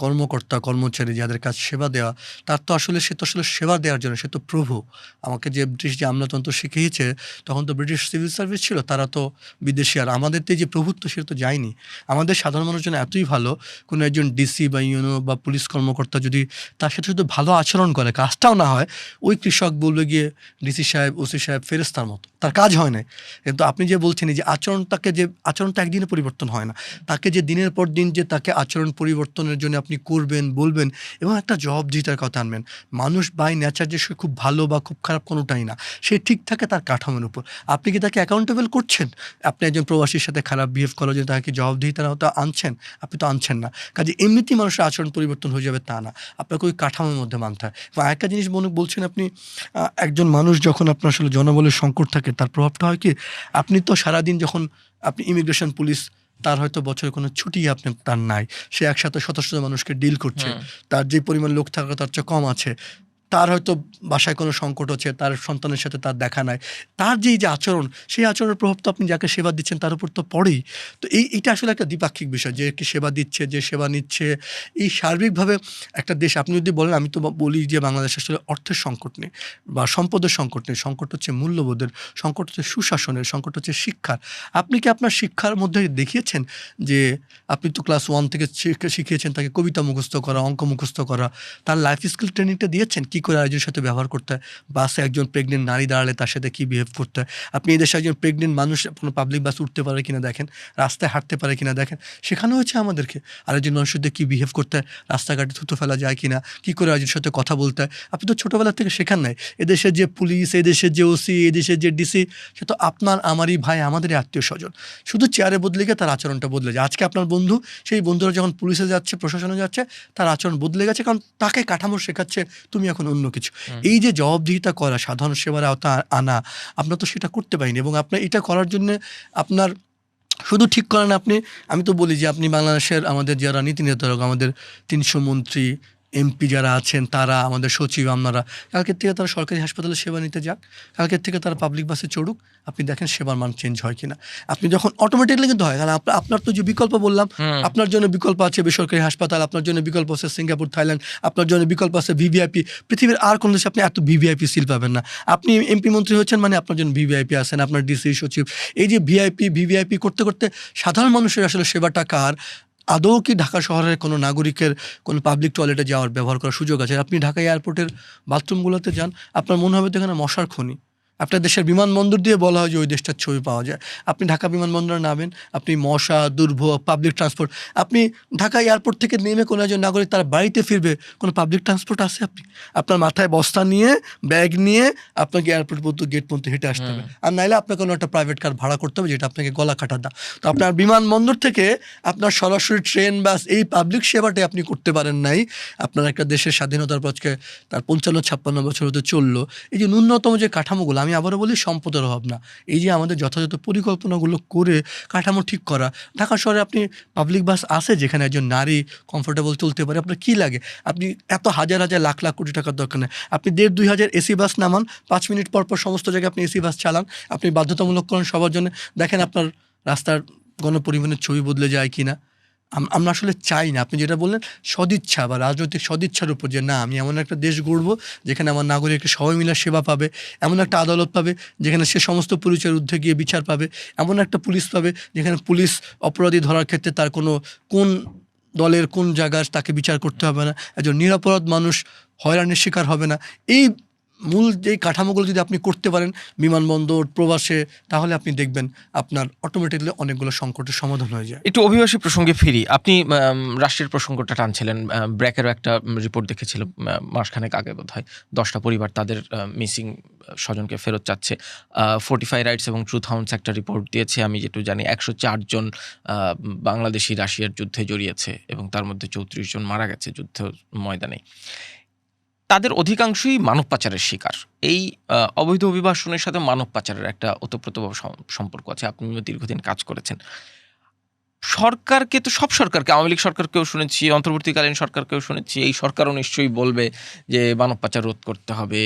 কর্মকর্তা কর্মচারী, যাদের কাজ সেবা দেওয়া, তার তো আসলে সে তো আসলে সেবা দেওয়ার জন্য, সে তো প্রভু। আমাকে যে ব্রিটিশ যে আমলাতন্ত্র শিখিয়েছে, তখন তো ব্রিটিশ সিভিল সার্ভিস ছিল, তারা তো বিদেশি, আর আমাদের তো যে প্রভুত্ব সেটা তো যায়নি। আমাদের সাধারণ মানুষের জন্য এতই ভালো, কোনো একজন ডিসি বা ইউনো বা পুলিশ কর্মকর্তা যদি তার সাথে শুধু ভালো আচরণ করে, কাজটাও না হয়, ওই কৃষক বলবে গিয়ে ডিসি সাহেব, ওসি সাহেব ফেরেস্তার মতো, তার কাজ হয় না। কিন্তু আপনি যে বলছেন যে আচরণটা একদিনে পরিবর্তন হয় না, তাকে যে দিনের পর দিন যে তাকে আচরণ পরিবর্তনের জন্য আপনি করবেন, বলবেন এবং একটা জবাবদিহিতার কথা আনবেন। মানুষ বাই নেচার যে সে খুব ভালো বা খুব খারাপ কোনোটাই না, সে ঠিক থাকে তার কাঠামোর উপর। আপনি কি তাকে অ্যাকাউন্টেবল করছেন? আপনি একজন প্রবাসীর সাথে খারাপ বিহেভ করার জন্য তাকে জবাবদিহিতার আওতা আনছেন? আপনি তো আনছেন না। কাজে এমনিতেই মানুষের আচরণ পরিবর্তন হয়ে যাবে তা না, আপনাকে ওই কাঠামোর মধ্যে মানতে হয়। এবং আরেকটা জিনিস বলছেন আপনি, একজন মানুষ যখন আপনার আসলে জনবলের সংকট থাকে, তার প্রভাবটা হয় কি, আপনি তো সারাদিন যখন আপনি ইমিগ্রেশন পুলিশ, তার হয়তো বছরে কোনো ছুটি তার নাই, সে একসাথে শত শত মানুষকে ডিল করছে, তার যে পরিমাণ লোক থাকা তার চেয়ে কম আছে, তার হয়তো বাসায় কোনো সংকট হচ্ছে, তার সন্তানের সাথে তার দেখা নাই, তার যে আচরণ, সেই আচরণের প্রভাব তো আপনি যাকে সেবা দিচ্ছেন তার উপর তো পড়েই। তো এইটা আসলে একটা দ্বিপাক্ষিক বিষয়, যে কি সেবা দিচ্ছে, যে সেবা নিচ্ছে, এই সার্বিকভাবে একটা দেশ। আপনি যদি বলেন, আমি তো বলি যে বাংলাদেশে আসলে অর্থের সংকট নেই বা সম্পদের সংকট নেই, সংকট হচ্ছে মূল্যবোধের, সংকট হচ্ছে সুশাসনের, সংকট হচ্ছে শিক্ষার। আপনি কি আপনার শিক্ষার মধ্যে দেখিয়েছেন যে আপনি তো ক্লাস 1 থেকে শিখিয়েছেন তাকে কবিতা মুখস্থ করা, অঙ্ক মুখস্থ করা, তার লাইফ স্কিল ট্রেনিংটা দিয়েছেন কী করে আরেকজনের সাথে ব্যবহার করতে হয়, বাসে একজন প্রেগনেন্ট নারী দাঁড়ালে তার সাথে কী বিহেভ করতে হয়। আপনি এই দেশে একজন প্রেগনেন্ট মানুষ কোনো পাবলিক বাস উঠতে পারে কিনা দেখেন, রাস্তায় হাঁটতে পারে কিনা দেখেন, শেখানো হয়েছে আমাদেরকে আরেকজন মানুষের সাথে কী বিহেভ করতে হয়, রাস্তাঘাটে থুতু ফেলা যায় কিনা, কী করে আরেকজনের সাথে কথা বলতে হয়। আপনি তো ছোটোবেলা থেকে শেখান নাই। এদেশের যে পুলিশ, এদেশের যে ওসি, এদেশের যে ডিসি, সে তো আপনার, আমারই ভাই, আমাদেরই আত্মীয় স্বজন। শুধু চেয়ারে বদলে গিয়ে তার আচরণটা বদলে যায়। আজকে আপনার বন্ধু, সেই বন্ধুরা যখন পুলিশে যাচ্ছে, প্রশাসনে যাচ্ছে, তার আচরণ বদলে গেছে, কারণ তাকে কাঠামো শেখাচ্ছে তুমি এখন অন্য কিছু। এই যে জবাবদিহিতা করা, সাধারণ সেবার আওতা আনা, আপনার তো সেটা করতে পারিনি। এবং আপনার এটা করার জন্য আপনার শুধু ঠিক করেন আপনি, আমি তো বলি যে আপনি বাংলাদেশের আমাদের যারা নীতি নির্ধারক, আমাদের 300 মন্ত্রী, এমপি যারা আছেন তারা, আমাদের সচিব আপনারা, কালকের থেকে তারা সরকারি হাসপাতালে সেবা নিতে যাক, কালকের থেকে তারা পাবলিক বাসে চড়ুক, আপনি দেখেন সেবার মান চেঞ্জ হয় কিনা। আপনি যখন অটোমেটিকলি কিন্তু হয়, কারণ আপনার তো যে বিকল্প বললাম, আপনার জন্য বিকল্প আছে বেসরকারি হাসপাতাল, আপনার জন্য বিকল্প আছে সিঙ্গাপুর, থাইল্যান্ড, আপনার জন্য বিকল্প আছে ভিভিআইপি। পৃথিবীর আর কোনো দেশে আপনি এত ভিভিআইপি সিল পাবেন না। আপনি এমপি মন্ত্রী হচ্ছেন মানে আপনার জন্য ভিভিআইপি আছেন, আপনার ডিসি সচিব। এই যে ভিভিআইপি করতে করতে সাধারণ মানুষের আসলে সেবাটা কার, আদৌ কি ঢাকা শহরের কোনো নাগরিকের কোনো পাবলিক টয়লেটে যাওয়ার ব্যবহার করার সুযোগ আছে? আপনি ঢাকা এয়ারপোর্টের বাথরুমগুলোতে যান, আপনার মনে হবে তো এখানে মশার খনি। আপনার দেশের বিমানবন্দর দিয়ে বলা হয় যে ওই দেশটার ছবি পাওয়া যায়। আপনি ঢাকা বিমানবন্দরে নামেন, আপনি মশা, দুর্ভোগ, পাবলিক ট্রান্সপোর্ট। আপনি ঢাকা এয়ারপোর্ট থেকে নেমে কোনো একজন নাগরিক তার বাড়িতে ফিরবে, কোনো পাবলিক ট্রান্সপোর্ট আছে? আপনার মাথায় বস্তা নিয়ে, ব্যাগ নিয়ে আপনাকে এয়ারপোর্ট পর্যন্ত গেট পর্যন্ত হেঁটে আসতে হবে। আর নাইলে আপনাকে কোনো একটা প্রাইভেট কার ভাড়া করতে হবে, যেটা আপনাকে গলা কাটা দাও। তো আপনার বিমানবন্দর থেকে আপনার সরাসরি ট্রেন, বাস, এই পাবলিক সেবাটাই আপনি করতে পারেন নাই। আপনার একটা দেশের স্বাধীনতার পক্ষে তার 55-56 বছর হতে চললো। এই যে ন্যূনতম যে কাঠামোগুলো, আমি আবারও বলি সম্পদের অভাব না, এই যে আমাদের যথাযথ পরিকল্পনাগুলো করে কাঠামো ঠিক করা। ঢাকা শহরে আপনি পাবলিক বাস আছে যেখানে একজন নারী কমফোর্টেবল চলতে পারে, আপনার কী লাগে? আপনি এত হাজার হাজার লাখ লাখ কোটি টাকার দরকার নেই। আপনি 1,500-2,000 এসি বাস নামান, 5 মিনিট পর পর সমস্ত জায়গায় আপনি এসি বাস চালান, আপনি বাধ্যতামূলক করেন সবার জন্য। দেখেন আপনার রাস্তার গণপরিবহনের ছবি বদলে যায় কি না। আমরা আসলে চাই না, আপনি যেটা বললেন সদিচ্ছা বা রাজনৈতিক সদিচ্ছার উপর, যে না আমি এমন একটা দেশ গড়ব যেখানে আমার নাগরিকরা সবাই মিলে সেবা পাবে, এমন একটা আদালত পাবে যেখানে সে সমস্ত পরিচয়ের ঊর্ধ্বে গিয়ে বিচার পাবে, এমন একটা পুলিশ পাবে যেখানে পুলিশ অপরাধী ধরার ক্ষেত্রে তার কোন দলের কোন জায়গায় তাকে বিচার করতে হবে না, একজন নিরপরাধ মানুষ হয়রানির শিকার হবে না। এই মূল যে কাঠামোগুলো যদি আপনি করতে পারেন বিমানবন্দর, প্রবাসে, তাহলে আপনি দেখবেন আপনার অটোমেটিকলি অনেকগুলো সংকটের সমাধান হয়ে যায়। একটু অভিবাসী প্রসঙ্গে ফিরি। আপনি রাষ্ট্রের প্রসঙ্গটা টানছিলেন। ব্র্যাকেরও একটা রিপোর্ট দেখেছিলাম মাসখানেক আগে বোধহয়। 10টা পরিবার তাদের মিসিং স্বজনকে ফেরত চাচ্ছে। ফোর্টিফাই রাইটস এবং ট্রুথ হাউন্ডস একটা রিপোর্ট দিয়েছে। আমি যেটুকু জানি 104 জন বাংলাদেশি রাশিয়ার যুদ্ধে জড়িয়েছে এবং তার মধ্যে 34 জন মারা গেছে যুদ্ধ ময়দানে। তাদের অধিকাংশই মানব পাচারের শিকার। এই অবৈধ অভিবাসনের সাথে মানব পাচারের একটা ওতপ্রোতভাবে সম্পর্ক আছে। আপনিও দীর্ঘদিন কাজ করেছেন। সরকারকে তো, সব সরকারকে, আওয়ামী লীগ সরকারকেও শুনেছি, অন্তর্বর্তীকালীন সরকারকেও শুনেছি, এই সরকারও নিশ্চয়ই বলবে যে মানব পাচার রোধ করতে হবে,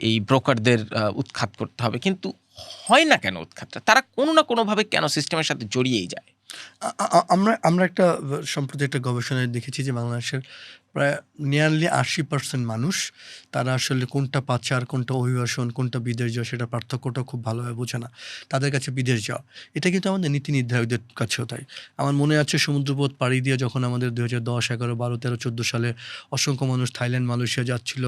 এই ব্রোকারদের উৎখাত করতে হবে। কিন্তু হয় না কেন উৎখাতটা? তারা কোনো না কোনোভাবে কেন সিস্টেমের সাথে জড়িয়েই যায়? আমরা একটা সম্প্রতি একটা গবেষণায় দেখেছি যে বাংলাদেশের প্রায় নিয়ারলি 80% মানুষ তারা আসলে কোনটা পাচার, কোনটা অভিবাসন, কোনটা বিদেশ যাওয়া, সেটা পার্থক্যটা খুব ভালোভাবে বোঝে না। তাদের কাছে বিদেশ যাওয়া এটা কিন্তু আমাদের নীতি নির্ধারকদের কাছেও তাই। আমার মনে আছে সমুদ্রপথ পাড়ি দিয়ে যখন আমাদের 2010, 11, 12, 13, 14 সালে অসংখ্য মানুষ থাইল্যান্ড, মালয়েশিয়া যাচ্ছিল,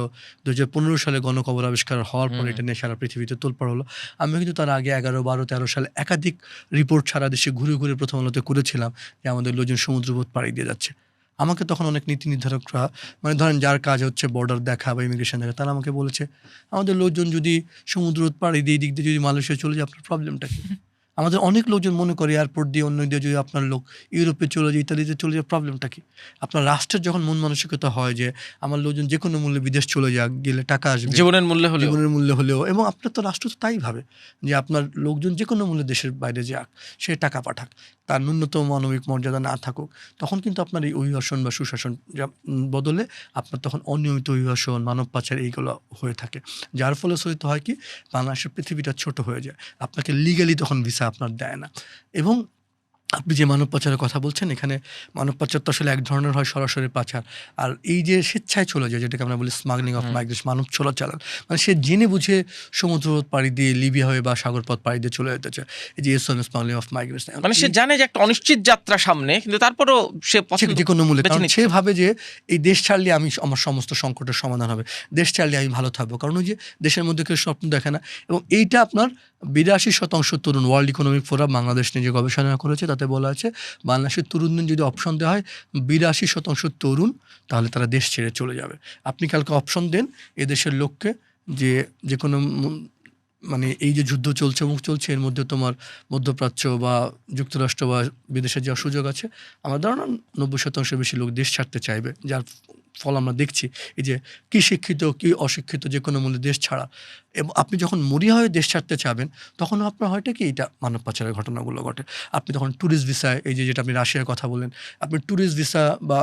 2015 সালে গণকবর আবিষ্কার হওয়ার পর এটা নিয়ে সারা পৃথিবীতে তোলপাড় হলো। আমি কিন্তু তার আগে 11, 12, 13 সালে একাধিক রিপোর্ট সারা দেশে ঘুরে ঘুরে প্রথম আলোতে করেছিলাম যে আমাদের লোকজন সমুদ্রপথ পাড়ি দিয়ে যাচ্ছে। আমাকে তখন অনেক নীতি নির্ধারকরা, মানে ধরেন যার কাজ হচ্ছে বর্ডার দেখা বা ইমিগ্রেশন দেখা, তারা আমাকে বলেছে আমাদের লোকজন যদি সমুদ্রপথ পাড়ি দিয়ে দিক দিয়ে যদি মালয়েশিয়া চলে যায় আপনার প্রবলেমটা কি? আমাদের অনেক লোকজন মনে করে এয়ারপোর্ট দিয়ে অন্য দিয়ে যদি আপনার লোক ইউরোপে চলে যায়, ইতালিতে চলে যায়, প্রবলেমটা কি? আপনার রাষ্ট্রের যখন মন মানসিকতা হয় যে আমার লোকজন যে কোনো মূল্যে বিদেশ চলে যাক, গেলে টাকা আসবে, জীবনের মূল্যে হলেও। জীবনের মূল্যে হলেও, এবং আপনার তো রাষ্ট্র তো তাই ভাবে যে আপনার লোকজন যে কোনো মূল্যে দেশের বাইরে যাক, সে টাকা পাঠাক, তার ন্যূনতম মানবিক মর্যাদা না থাকুক, তখন কিন্তু আপনার এই অভিবাসন বা সুশাসন বদলে আপনার তখন অনিয়মিত অভিবাসন, মানব পাচার এইগুলো হয়ে থাকে। যার ফলে সহিত হয় কি, বাংলাদেশের পৃথিবীটা ছোট হয়ে যায়, আপনাকে লিগালি তখন ভিসা আপনার দেয় না। এবং আপনি যে মানব পাচারের কথা বলছেন, এখানে মানব পাচার তো আসলে এক ধরনের হয় সরাসরি পাচার, আর এই যে স্বেচ্ছায় চলে যায় যেটাকে আমরা বলি স্মাগলিং অফ মাইগ্রেশন, মানব চোরাচালান, মানে সে জেনে বুঝে সমুদ্রপথ পাড়ি দিয়ে লিবিয়া হয়ে বা সাগরপথ পাড়ি দিয়ে চলে যেতে চায়, এই যে স্মাগলিং অফ মাইগ্রেশন। মানে সে জানে যে একটা অনিশ্চিত যাত্রা সামনে, কিন্তু তারপরও সে যে কোনো মূল্যে, কারণ সে ভাবে যে এই দেশ ছাড়লে আমি আমার সমস্ত সংকটের সমাধান হবে, দেশ ছাড়লে আমি ভালো থাকবো, কারণ ওই যে দেশের মধ্যে কেউ স্বপ্ন দেখে না। এবং এইটা আপনার 82% তরুণ, ওয়ার্ল্ড ইকোনমিক ফোরাম বাংলাদেশ নিয়ে যে গবেষণা করেছে তাতে বলা আছে বাংলাদেশের তরুণদের যদি অপশন দেওয়া হয় 82% তরুণ, তাহলে তারা দেশ ছেড়ে চলে যাবে। আপনি কালকে অপশন দেন এদেশের লোককে যে কোনো, মানে এই যে যুদ্ধ চলছে এবং চলছে, এর মধ্যে তোমার মধ্যপ্রাচ্য বা যুক্তরাষ্ট্র বা বিদেশে যাওয়ার সুযোগ আছে, আমার ধারণা 90% বেশি লোক দেশ ছাড়তে চাইবে, যার ফল আমরা দেখছি। এই যে কি শিক্ষিত, কি অশিক্ষিত যে কোনো মূল্যে দেশ ছাড়া, এবং আপনি যখন মরিয়া হয়ে দেশ ছাড়তে চাবেন, তখন আপনার হয়টা কি এটা মানব পাচারের ঘটনাগুলো ঘটে। আপনি তখন ট্যুরিস্ট ভিসায়, এই যে যেটা আপনি রাশিয়ার কথা বললেন, আপনি ট্যুরিস্ট ভিসা বা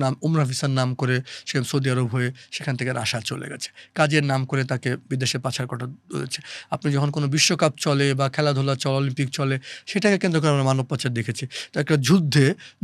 নাম উমরা ভিসার নাম করে সে সৌদি আরব হয়ে সেখান থেকে রাশিয়া চলে গেছে। কাজের নাম করে তাকে বিদেশে পাচার করা হয়েছে। আপনি যখন কোনো বিশ্বকাপ চলে বা খেলাধুলা চলে, অলিম্পিক চলে, সেটাকে কেন্দ্র করে আমরা মানব পাচার দেখেছি। তো একটা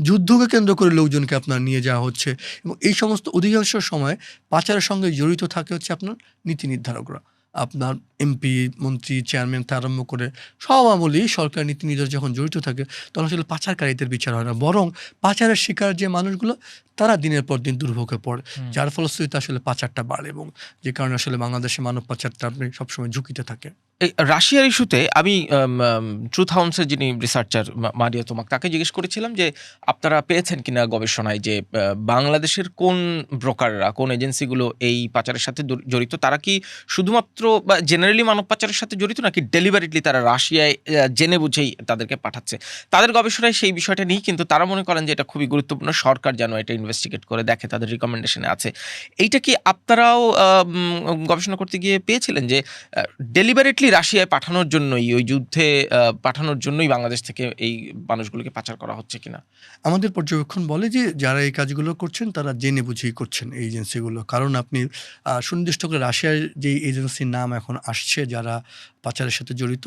যুদ্ধকে কেন্দ্র করে লোকজনকে আপনার নিয়ে যাওয়া হচ্ছে, এবং এই সমস্ত অধিকাংশ সময় পাচারের সঙ্গে জড়িত থাকে হচ্ছে আপনার নীতি নির্ধারকরা। আপনার এমপি, মন্ত্রী, চেয়ারম্যান থেকে আরম্ভ করে সব আমলেই সরকার নীতি নির্ধারক যখন জড়িত থাকে, তখন আসলে পাচারকারীদের বিচার হয় না, বরং পাচারের শিকার যে মানুষগুলো তারা দিনের পর দিন দুর্ভোগে পড়ে, যার ফলশ্রুতিতে আসলে পাচারটা বাড়ে, এবং যে কারণে আসলে বাংলাদেশে মানব পাচারটা আপনি সবসময় ঝুঁকিতে থাকে। এই রাশিয়ার ইস্যুতে আমি ট্রুথ হাউন্সের যিনি রিসার্চার মারিয়া তোমাক, তাকে জিজ্ঞেস করেছিলাম যে আপনারা পেয়েছেন কিনা গবেষণায় যে বাংলাদেশের কোন ব্রোকাররা, কোন এজেন্সিগুলো এই পাচারের সাথে জড়িত, তারা কি শুধুমাত্র বা জেনারেলি মানব পাচারের সাথে জড়িত, নাকি ডেলিভারিটলি তারা রাশিয়ায় জেনে বুঝেই তাদেরকে পাঠাচ্ছে। তাদের গবেষণায় সেই বিষয়টা নেই, কিন্তু তারা মনে করেন যে এটা খুবই গুরুত্বপূর্ণ, সরকার যেন এটা ইনভেস্টিগেট করে দেখে, তাদের রিকমেন্ডেশনে আছে। এইটা কি আপনারাও গবেষণা করতে গিয়ে পেয়েছিলেন যে ডেলিভারেটলি রাশিয়ায় পাঠানোর জন্যই, ওই যুদ্ধে পাঠানোর জন্যই বাংলাদেশ থেকে এই মানুষগুলোকে পাচার করা হচ্ছে কিনা? আমাদের পর্যবেক্ষণ বলে যে যারা এই কাজগুলো করছেন তারা জেনে বুঝেই করছেন এই এজেন্সিগুলো। কারণ আপনি সুনির্দিষ্ট করে রাশিয়ার যেই এজেন্সির নাম এখন আসছে যারা পাচারের সাথে জড়িত,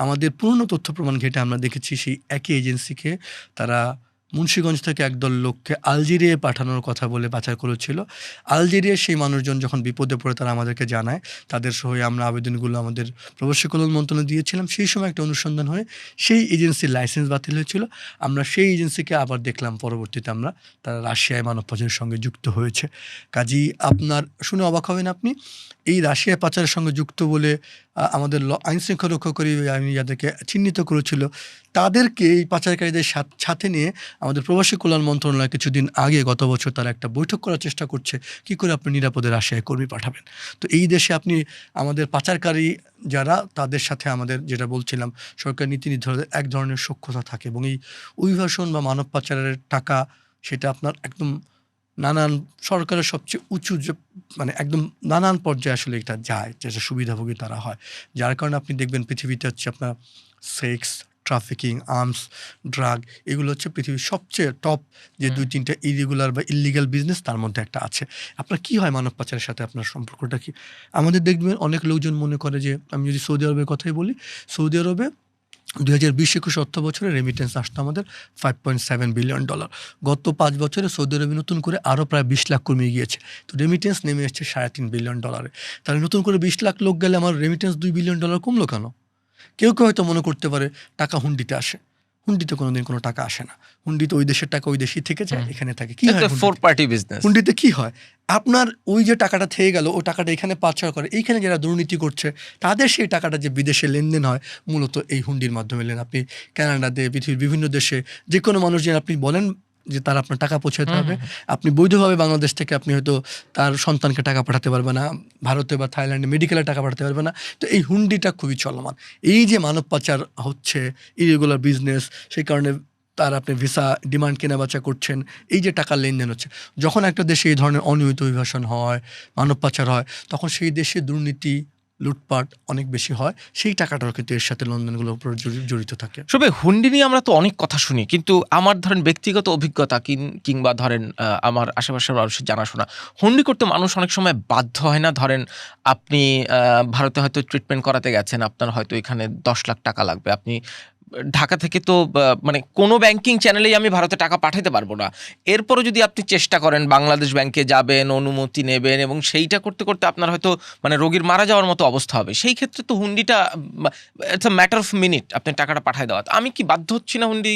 আমাদের পুরনো তথ্য প্রমাণ ঘেঁটে আমরা দেখেছি সেই একই এজেন্সিকে তারা মুন্সিগঞ্জ থেকে একদল লোককে আলজেরিয়ায় পাঠানোর কথা বলে পাচার করেছিল। আলজেরিয়ার সেই মানুষজন যখন বিপদে পড়ে তারা আমাদেরকে জানায়, তাদের সহে আমরা আবেদনগুলো আমাদের প্রবাসী কল্যাণ মন্ত্রণালয়ে দিয়েছিলাম। সেই সময় একটা অনুসন্ধান হয়ে সেই এজেন্সির লাইসেন্স বাতিল হয়েছিল। আমরা সেই এজেন্সিকে আবার দেখলাম পরবর্তীতে তারা রাশিয়ায় মানব পাচারের সঙ্গে যুক্ত হয়েছে। কাজেই আপনার শুনে অবাক হবেন আপনি, এই রাশিয়ায় পাচারের সঙ্গে যুক্ত বলে আমাদের আইনশৃঙ্খলা রক্ষাকারী আইন যাদেরকে চিহ্নিত করেছিল, তাদেরকে এই পাচারকারীদের সাথে নিয়ে আমাদের প্রবাসী কল্যাণ মন্ত্রণালয় কিছুদিন আগে গত বছর তারা একটা বৈঠক করার চেষ্টা করছে, কি করে আপনি নিরাপদে রাশিয়ায় কর্মী পাঠাবেন। তো এই দেশে আপনি আমাদের পাচারকারী যারা, তাদের সাথে আমাদের যেটা বলছিলাম সরকার নীতি নির্ধারণের এক ধরনের সখ্যতা থাকে, এবং এই অভিবাসন বা মানব পাচারের টাকা সেটা আপনার একদম নানান সরকারের সবচেয়ে উঁচু যে একদম নানান পর্যায়ে আসলে এটা যায়, যেটা সুবিধাভোগী তারা হয়। যার কারণে আপনি দেখবেন পৃথিবীতে হচ্ছে আপনার সেক্স ট্রাফিকিং, আর্মস, ড্রাগ, এগুলো হচ্ছে পৃথিবীর সবচেয়ে টপ যে 2-3টা ইরেগুলার বা ইল্লিগাল বিজনেস, তার মধ্যে একটা আছে। আপনার কি হয় মানব পাচারের সাথে আপনার সম্পর্কটা কি? আমাদের দেখবেন অনেক লোকজন মনে করে যে, আমি যদি সৌদি আরবের কথাই বলি, সৌদি আরবে 2020-21 অর্থ বছরে রেমিটেন্স আসতো আমাদের $5.7 বিলিয়ন। গত 5 বছরে সৌদি আরবে নতুন করে আরও প্রায় 20 লাখ কমে গিয়েছে। তো রেমিটেন্স নেমে এসছে $3.5 বিলিয়ন। তাহলে নতুন করে 20 লাখ লোক গেলে আমার রেমিটেন্স $2 বিলিয়ন কমলো কেন? কেউ হয়তো মনে করতে পারে টাকা হুন্ডিতে আসে। হুন্ডিতে কোনোদিন কোনো টাকা আসে না। হুন্ডিতে ওই দেশের টাকা ওই দেশেই থেকে যায়, এখানে থাকে। কি হয় ফোর পার্টি বিজনেস। হুন্ডিতে কি হয়? আপনার ওই যে টাকাটা থেকে গেল, ও টাকাটা এখানে পাচার করে, এইখানে যারা দুর্নীতি করছে তাদের সেই টাকাটা যে বিদেশে লেনদেন হয় মূলত এই হুন্ডির মাধ্যমে আপনি কানাডাতে, পৃথিবীর বিভিন্ন দেশে যে কোনো মানুষ যে আপনি বলেন যে তার আপনার টাকা পৌঁছাতে হবে, আপনি বৈধভাবে বাংলাদেশ থেকে আপনি হয়তো তার সন্তানকে টাকা পাঠাতে পারবে না, ভারতে বা থাইল্যান্ডে মেডিকেলে টাকা পাঠাতে পারবে না। তো এই হুন্ডিটা খুবই চলমান। এই যে মানব পাচার হচ্ছে, ইরেগুলার বিজনেস, সেই কারণে তার আপনি ভিসা ডিমান্ড কেনাবেচা করছেন, এই যে টাকার লেনদেন হচ্ছে, যখন একটা দেশে এই ধরনের অনিয়মিত অভিবাসন হয়, মানব পাচার হয়, তখন সেই দেশে দুর্নীতি, লুটপাট অনেক বেশি হয়। সেই টাকাটাও কিন্তু এর সাথে লেনদেনগুলোর উপর জড়িত থাকে। তবে হুন্ডি নিয়ে আমরা তো অনেক কথা শুনি, কিন্তু আমার ধরেন ব্যক্তিগত অভিজ্ঞতা কিংবা ধরেন আমার আশেপাশের মানুষের জানাশোনা, হুন্ডি করতে মানুষ অনেক সময় বাধ্য হয় না। ধরেন আপনি ভারতে হয়তো ট্রিটমেন্ট করাতে গেছেন, আপনার হয়তো এখানে 10 লাখ টাকা লাগবে। আপনি ঢাকা থেকে তো কোনো ব্যাংকিং চ্যানেলেই আমি ভারতে টাকা পাঠাতে পারবো না। এরপরও যদি আপনি চেষ্টা করেন, বাংলাদেশ ব্যাংকে যাবেন, অনুমতি নেবেন, এবং সেইটা করতে করতে আপনার হয়তো রোগীর মারা যাওয়ার মতো অবস্থা হবে। সেই ক্ষেত্রে তো হুন্ডিটা it's a matter of minute আপনি টাকাটা পাঠায় দেওয়া। আমি কি বাধ্য হচ্ছি না হুন্ডি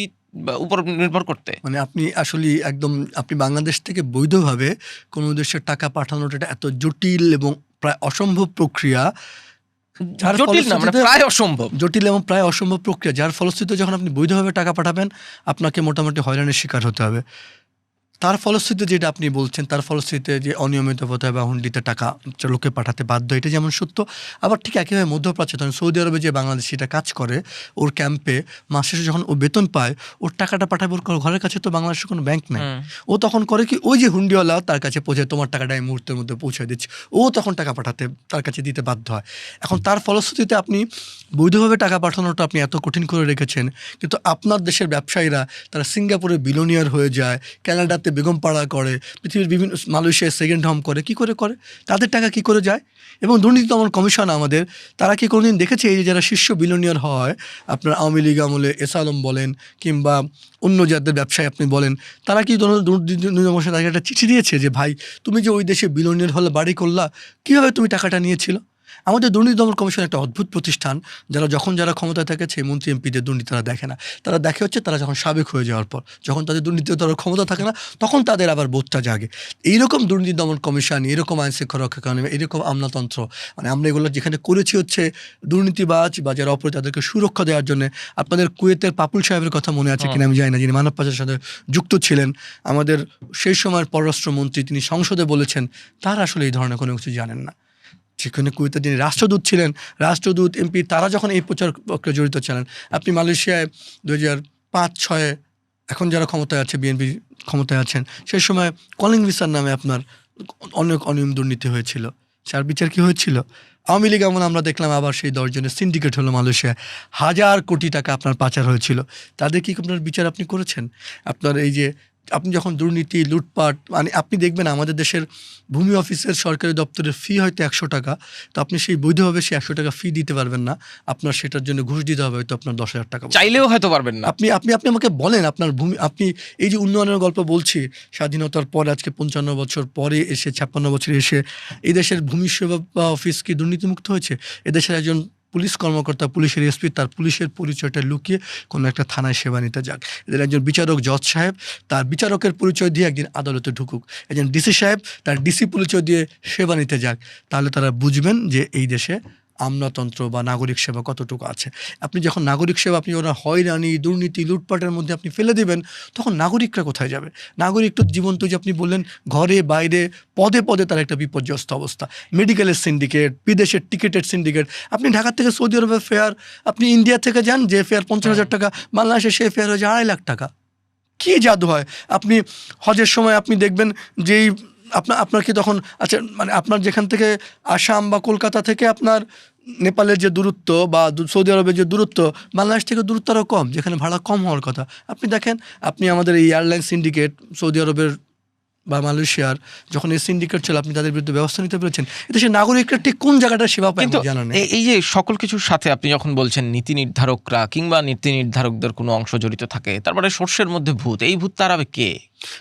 উপর নির্ভর করতে? আপনি আসলে একদম আপনি বাংলাদেশ থেকে বৈধভাবে কোনো দেশের টাকা পাঠানোটা এটা এত জটিল এবং প্রায় অসম্ভব প্রক্রিয়া, জটিল না, প্রায় অসম্ভব। জটিল এবং প্রায় অসম্ভব প্রক্রিয়া, যার ফলশ্রুতিতে যখন আপনি বৈধভাবে টাকা পাঠাবেন আপনাকে মোটামুটি হয়রানির শিকার হতে হবে। তার ফলশ্রুতিতে যেটা আপনি বলছেন, তার ফলশ্রুতিতে যে অনিয়মিততা বা হুন্ডিতে টাকা লোকে পাঠাতে বাধ্য, এটা যেমন সত্য। আবার ঠিক একইভাবে মধ্যপ্রাচ্যে ধরেন সৌদি আরবে যে বাংলাদেশিটা কাজ করে ওর ক্যাম্পে, মাস শেষে যখন ও বেতন পায়, ওর টাকাটা পাঠাবে ওর ঘরের কাছে, তো বাংলাদেশের কোনো ব্যাংক নাই। ও তখন করে কি, ওই যে হুন্ডিওয়ালা তার কাছে পৌঁছে, তোমার টাকাটা এই মুহূর্তের মধ্যে পৌঁছে দিচ্ছে, ও তখন টাকা পাঠাতে তার কাছে দিতে বাধ্য হয়। এখন তার ফলশ্রুতিতে আপনি বৈধভাবে টাকা পাঠানোটা আপনি এত কঠিন করে রেখেছেন, কিন্তু আপনার দেশের ব্যবসায়ীরা তারা সিঙ্গাপুরে বিলিয়নিয়ার হয়ে যায়, কানাডাতে বেগম পাড়া করে, পৃথিবীর বিভিন্ন, মালয়েশিয়ায় সেকেন্ড হোম করে। কি করে করে? তাদের টাকা কি করে যায়? এবং দুর্নীতি দমন কমিশন আমাদের, তারা কি কোনোদিন দেখেছে এই যে যারা শীর্ষ বিলিয়নিয়ার হয়, আপনার আওয়ামী লীগ আমলে এস আলম বলেন কিংবা অন্য যাদের ব্যবসায়ী আপনি বলেন, তারা কি দুর্নীতি দমন কমিশন তাকে একটা চিঠি দিয়েছে যে ভাই তুমি যে ওই দেশে বিলিয়নিয়ার হলে বাড়ি করলা, কীভাবে তুমি টাকাটা নিয়েছিল? আমাদের দুর্নীতি দমন কমিশন একটা অদ্ভুত প্রতিষ্ঠান, যারা ক্ষমতায় থাকে সেই মন্ত্রী এমপিদের দুর্নীতি তারা দেখে না। তারা দেখে হচ্ছে তারা যখন সাবেক হয়ে যাওয়ার পর, যখন তাদের দুর্নীতি তারা ক্ষমতা থাকে না, তখন তাদের আবার বোধটা জাগে। এইরকম দুর্নীতি দমন কমিশন, এরকম আইন শৃঙ্খলা রক্ষা কারণে, এরকম আমলাতন্ত্র, মানে আমরা এগুলো যেখানে করেছি হচ্ছে দুর্নীতিবাজ বা যারা অপরাধী তাদেরকে সুরক্ষা দেওয়ার জন্য। আপনাদের কুয়েতের পাপুল সাহেবের কথা মনে আছে কিনা আমি জানি না, যিনি মানব পাচারের সাথে যুক্ত ছিলেন, আমাদের সেই সময়ের পররাষ্ট্রমন্ত্রী, তিনি সংসদে বলেছেন তারা আসলে এই ধরনের কোনো কিছু জানেন না। সেখানে কুয়েতের যিনি রাষ্ট্রদূত ছিলেন, রাষ্ট্রদূত, এমপি, তারা যখন এই প্রচার প্রক্রিয়ায় জড়িত ছিলেন। আপনি মালয়েশিয়ায় 2005-06 এখন যারা ক্ষমতায় আছে, বিএনপি ক্ষমতায় আছেন, সেই সময় কলিং ভিসার নামে আপনার অনেক অনিয়ম দুর্নীতি হয়েছিল। তার বিচার কি হয়েছিল? আওয়ামী লীগ এমন আমরা দেখলাম আবার সেই 10 জনের সিন্ডিকেট হলো মালয়েশিয়ায়, 1000 কোটি টাকা আপনার পাচার হয়েছিল। তাদের কি আপনার বিচার আপনি করেছেন? আপনার এই যে আপনি যখন দুর্নীতি, লুটপাট, মানে আপনি দেখবেন আমাদের দেশের ভূমি অফিসের সরকারি দপ্তরের ফি হয়তো 100 টাকা, তো আপনি সেই বৈধভাবে সেই 100 টাকা ফি দিতে পারবেন না, আপনার সেটার জন্য ঘুষ দিতে হবে হয়তো আপনার 10,000 টাকা, চাইলেও হয়তো পারবেন না। আপনি আপনি আপনি আমাকে বলেন আপনার ভূমি, আপনি এই যে উন্নয়নের গল্প বলছি, স্বাধীনতার পরে আজকে 55 বছর পরে এসে, 56 বছর এসে এই দেশের ভূমি সেবা অফিস কি দুর্নীতিমুক্ত হয়েছে? এদেশের একজন পুলিশ কর্মকর্তা, পুলিশের এসপি, তার পুলিশের পরিচয়টা লুকিয়ে কোনো একটা থানায় সেবা নিতে যাক। এদের একজন বিচারক, জজ সাহেব, তার বিচারকের পরিচয় দিয়ে একদিন আদালতে ঢুকুক। একজন ডিসি সাহেব তার ডিসি পরিচয় দিয়ে সেবা নিতে যাক। তাহলে তারা বুঝবেন যে এই দেশে আমলাতন্ত্র বা নাগরিক সেবা কতটুকু আছে। আপনি যখন নাগরিক সেবা আপনি ওরা হয়রানি, দুর্নীতি, লুটপাটের মধ্যে আপনি ফেলে দেবেন, তখন নাগরিকরা কোথায় যাবে? নাগরিক তো জীবন তো, যে আপনি বললেন ঘরে বাইরে পদে পদে তার একটা বিপর্যস্ত অবস্থা। মেডিকেলের সিন্ডিকেট, বিদেশের টিকিটের সিন্ডিকেট। আপনি ঢাকা থেকে সৌদি আরবের ফেয়ার, আপনি ইন্ডিয়া থেকে যান, যে ফেয়ার 50,000 টাকা, বাংলাদেশে সে ফেয়ার হয়ে যায় 2.5 লাখ টাকা। কী জাদু হয়? আপনি হজের সময় আপনি দেখবেন যেই আপনার কি তখন, আচ্ছা মানে আপনার যেখান থেকে আসাম বা কলকাতা থেকে আপনার নেপালের যে দূরত্ব বা সৌদি আরবের যে দূরত্ব, বাংলাদেশ থেকে দূরত্ব আরও কম, যেখানে ভাড়া কম হওয়ার কথা। আপনি দেখেন, আপনি আমাদের এই এয়ারলাইন সিন্ডিকেট সৌদি আরবের বা মালয়েশিয়ার, যখন এই সিন্ডিকেট ছিল, আপনি তাদের বিরুদ্ধে ব্যবস্থা নিতে পেরেছেন। এদেশের নাগরিকরা ঠিক কোন জায়গাটা সেবা পায় জানা নেই। এই যে সকল কিছুর সাথে আপনি যখন বলছেন নীতি নির্ধারকরা কিংবা নীতি নির্ধারকদের কোনো অংশ জড়িত থাকে, তারপরে শস্যের মধ্যে ভূত, এই ভূত তারাবে কে?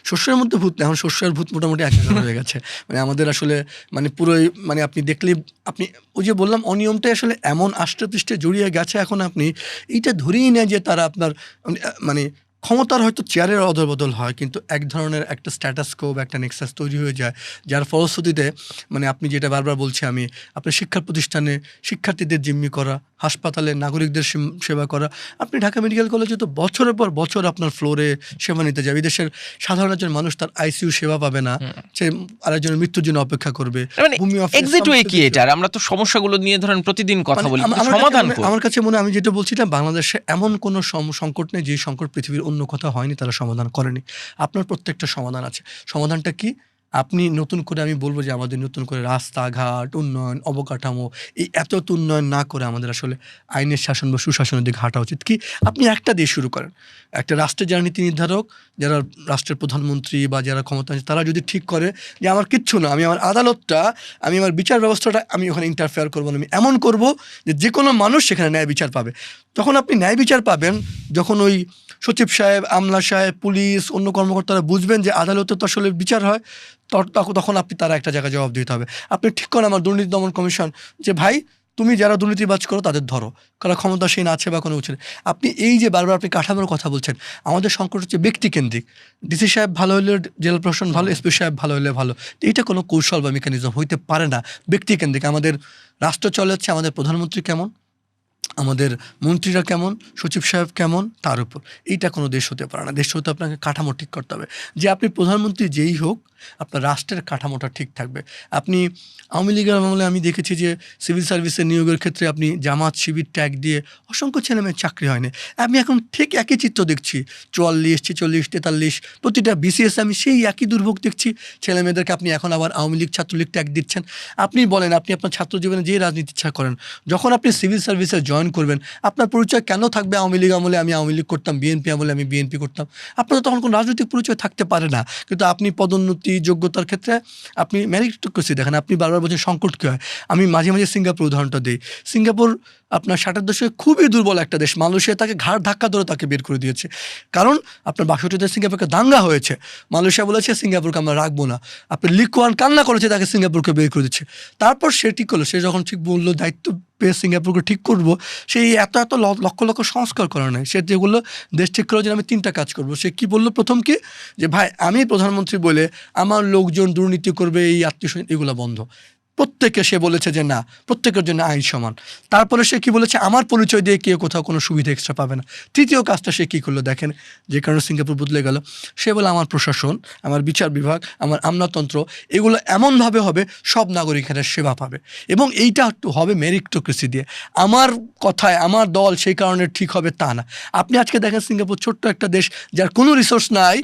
শস্যের মধ্যে ভূত না, এখন শস্যের ভূত মোটামুটি একাকার হয়ে গেছে। মানে আমাদের আসলে মানে পুরোই, মানে আপনি দেখলেই, আপনি ওই যে বললাম অনিয়মটাই আসলে এমন আষ্টেপৃষ্টে জড়িয়ে গেছে, এখন আপনি এইটা ধরেই নেয় যে তারা আপনার মানে ক্ষমতার হয়তো চেয়ারের অদলবদল হয়, কিন্তু এক ধরনের একটা স্ট্যাটাস কো বা একটা নেক্সাস তৈরি হয়ে যায়, যার ফলশ্রুতিতে মানে আপনি যেটা বারবার বলছি আমি, আপনার শিক্ষা প্রতিষ্ঠানে শিক্ষার্থীদের জিম্মি করা, হাসপাতালে নাগরিকদের সেবা করা। আপনি ঢাকা মেডিকেল কলেজে তো বছরের পর বছর আপনার ফ্লোরে সেবা নিতে যাবে। দেশের সাধারণ একজন মানুষ তার আইসিইউ সেবা পাবে না, সে আরেকজনের মৃত্যুর জন্য অপেক্ষা করবে। আমরা তো সমস্যাগুলো নিয়ে ধরেন প্রতিদিন কথা বলি, সমাধান আমার কাছে মনে হয়, আমি যেটা বলছিলাম, বাংলাদেশে এমন কোনো সংকট নেই যে সংকট পৃথিবীর অন্য কোথাও হয়নি, তারা সমাধান করেনি। আপনার প্রত্যেকটা সমাধান আছে। সমাধানটা কি? আপনি নতুন করে, আমি বলবো যে আমাদের নতুন করে রাস্তাঘাট, উন্নয়ন, অবকাঠামো, এই এত উন্নয়ন না করে আমাদের আসলে আইনের শাসন বা সুশাসনের দিকে হাঁটা উচিত। কি, আপনি একটা দিয়ে শুরু করেন। একটা রাষ্ট্রের যারা নীতি নির্ধারক, যারা রাষ্ট্রের প্রধানমন্ত্রী বা যারা ক্ষমতা আছে, তারা যদি ঠিক করে যে আমার কিচ্ছু না, আমি আমার আদালতটা, আমি আমার বিচার ব্যবস্থাটা আমি ওখানে ইন্টারফেয়ার করবো না, আমি এমন করব যে কোনো মানুষ সেখানে ন্যায় বিচার পাবে। তখন আপনি ন্যায় বিচার পাবেন যখন ওই সচিব সাহেব, আমলা সাহেব, পুলিশ, অন্য কর্মকর্তারা বুঝবেন যে আদালতে তো আসলে বিচার হয়, তখন আপনি তারা একটা জায়গায় জবাব দিতে হবে। আপনি ঠিক করেন আমার দুর্নীতি দমন কমিশন, যে ভাই তুমি যারা দুর্নীতিবাজ করো তাদের ধরো, কারা ক্ষমতাসীন আছে বা কোনো কিছু। আপনি এই যে বারবার আপনি কাঠামোর কথা বলছেন, আমাদের সংকট হচ্ছে ব্যক্তিকেন্দ্রিক। ডিসি সাহেব ভালো হলে জেলা প্রশাসন ভালো, এসপি সাহেব ভালো হলে ভালো, এইটা কোনো কৌশল বা মেকানিজম হইতে পারে না। ব্যক্তিকেন্দ্রিক আমাদের রাষ্ট্র চলে যাচ্ছে। আমাদের প্রধানমন্ত্রী কেমন, আমাদের মন্ত্রীরা কেমন, সচিব সাহেব কেমন, তার উপর। এইটা কোনো দেশ হতে পারে না। দেশ হতে আপনাকে কাঠামো ঠিক করতে হবে, যে আপনি প্রধানমন্ত্রী যেই হোক আপনার রাষ্ট্রের কাঠামোটা ঠিক থাকবে। আপনি আওয়ামী লীগের আমলে আমি দেখেছি যে সিভিল সার্ভিসের নিয়োগের ক্ষেত্রে আপনি জামাত শিবির ট্যাগ দিয়ে অসংখ্য ছেলেমেয়ের চাকরি হয়নি। আমি এখন ঠিক একই চিত্র দেখছি, 44, 46, 43 প্রতিটা বিসিএস আমি সেই একই দুর্ভোগ দেখছি। ছেলেমেয়েদেরকে আপনি এখন আবার আওয়ামী লীগ ছাত্রলীগ ট্যাগ দিচ্ছেন। আপনি বলেন আপনি আপনার ছাত্র জীবনে যে রাজনীতি ইচ্ছা করেন, যখন আপনি সিভিল সার্ভিসে জয়েন করবেন আপনার পরিচয় কেন থাকবে আওয়ামী লীগ আমলে আমি আওয়ামী লীগ করতাম, বিএনপি আমলে আমি বিএনপি করতাম? আপনার তো তখন কোনো রাজনৈতিক পরিচয় থাকতে পারে না। কিন্তু আপনি পদোন্নতি যোগ্যতার ক্ষেত্রে আপনি মেরিটোক্রেসি দেখেন। আপনি বারবার বলছেন সংকট কী হয়, আমি মাঝে মাঝে সিঙ্গাপুর উদাহরণটা দিই। সিঙ্গাপুর আপনার 60-এর দশকে খুবই দুর্বল একটা দেশ, মালয়েশিয়া তাকে ঘাড় ধাক্কা ধরে তাকে বের করে দিয়েছে। কারণ আপনার 62-তে সিঙ্গাপুরকে দাঙ্গা হয়েছে, মালয়েশিয়া বলেছে সিঙ্গাপুরকে আমরা রাখবো না। আপনি লিকুয়ান কান্না করেছে, তাকে সিঙ্গাপুরকে বের করে দিচ্ছে। তারপর সে ঠিক করলো, সে যখন ঠিক বললো দায়িত্ব পেয়ে সিঙ্গাপুরকে ঠিক করবো, সেই এত লক্ষ লক্ষ সংস্কার করা নাই। সে যেগুলো দেশ ঠিক করলো যে আমি 3টা কাজ করবো। সে কি বললো প্রথম কি, যে ভাই আমি প্রধানমন্ত্রী বলে আমার লোকজন দুর্নীতি করবে, এই আত্মীয় এগুলো বন্ধ। প্রত্যেকে সে বলেছে যে না, প্রত্যেকের জন্য আইন সমান। তারপরে সে কি বলেছে, আমার পরিচয় দিয়ে কেউ কোথাও কোনো সুবিধা এক্সট্রা পাবে না। তৃতীয় কাজটা সে কী করলো দেখেন, যে কারণে সিঙ্গাপুর বদলে গেল। সে বলে আমার প্রশাসন, আমার বিচার বিভাগ, আমার আমলাতন্ত্র এগুলো এমনভাবে হবে সব নাগরিকেরা সেবা পাবে, এবং এইটা একটু হবে মেরিটোক্রেসি দিয়ে। আমার কথায় আমার দল সেই কারণে ঠিক হবে তা না। আপনি আজকে দেখেন সিঙ্গাপুর ছোট্ট একটা দেশ যার কোনো রিসোর্স নাই,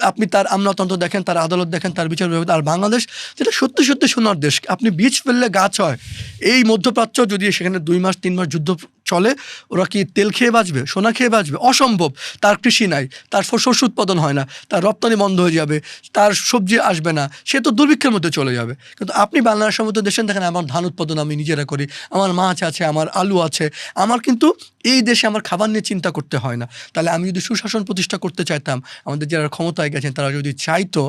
আপনি তার আমলাতন্ত্র দেখেন, তার আদালত দেখেন, তার বিচার বিভাগ। আর বাংলাদেশ যেটা সত্যি সত্যি সোনার দেশ, আপনি বীজ ফেললে গাছ হয়। এই মধ্যপ্রাচ্য যদি সেখানে 2 মাস 3 মাস যুদ্ধ চলে, ওরা কি তেল খেয়ে বাঁচবে, সোনা খেয়ে বাঁচবে? অসম্ভব। তার কৃষি নাই, তার শস্য উৎপাদন হয় না, তার রপ্তানি বন্ধ হয়ে যাবে, তার সবজি আসবে না, সে তো দুর্ভিক্ষের মধ্যে চলে যাবে। কিন্তু আপনি বাংলাদেশের মতো দেশে দেখেন, আমার ধান উৎপাদন আমি নিজেরা করি, আমার মাছ আছে, আমার আলু আছে, আমার কিন্তু এই দেশে আমার খাবার নিয়ে চিন্তা করতে হয় না। তাহলে আমি যদি সুশাসন প্রতিষ্ঠা করতে চাইতাম, আমাদের যারা ক্ষমতায় গেছেন তারা যদি চাইতো,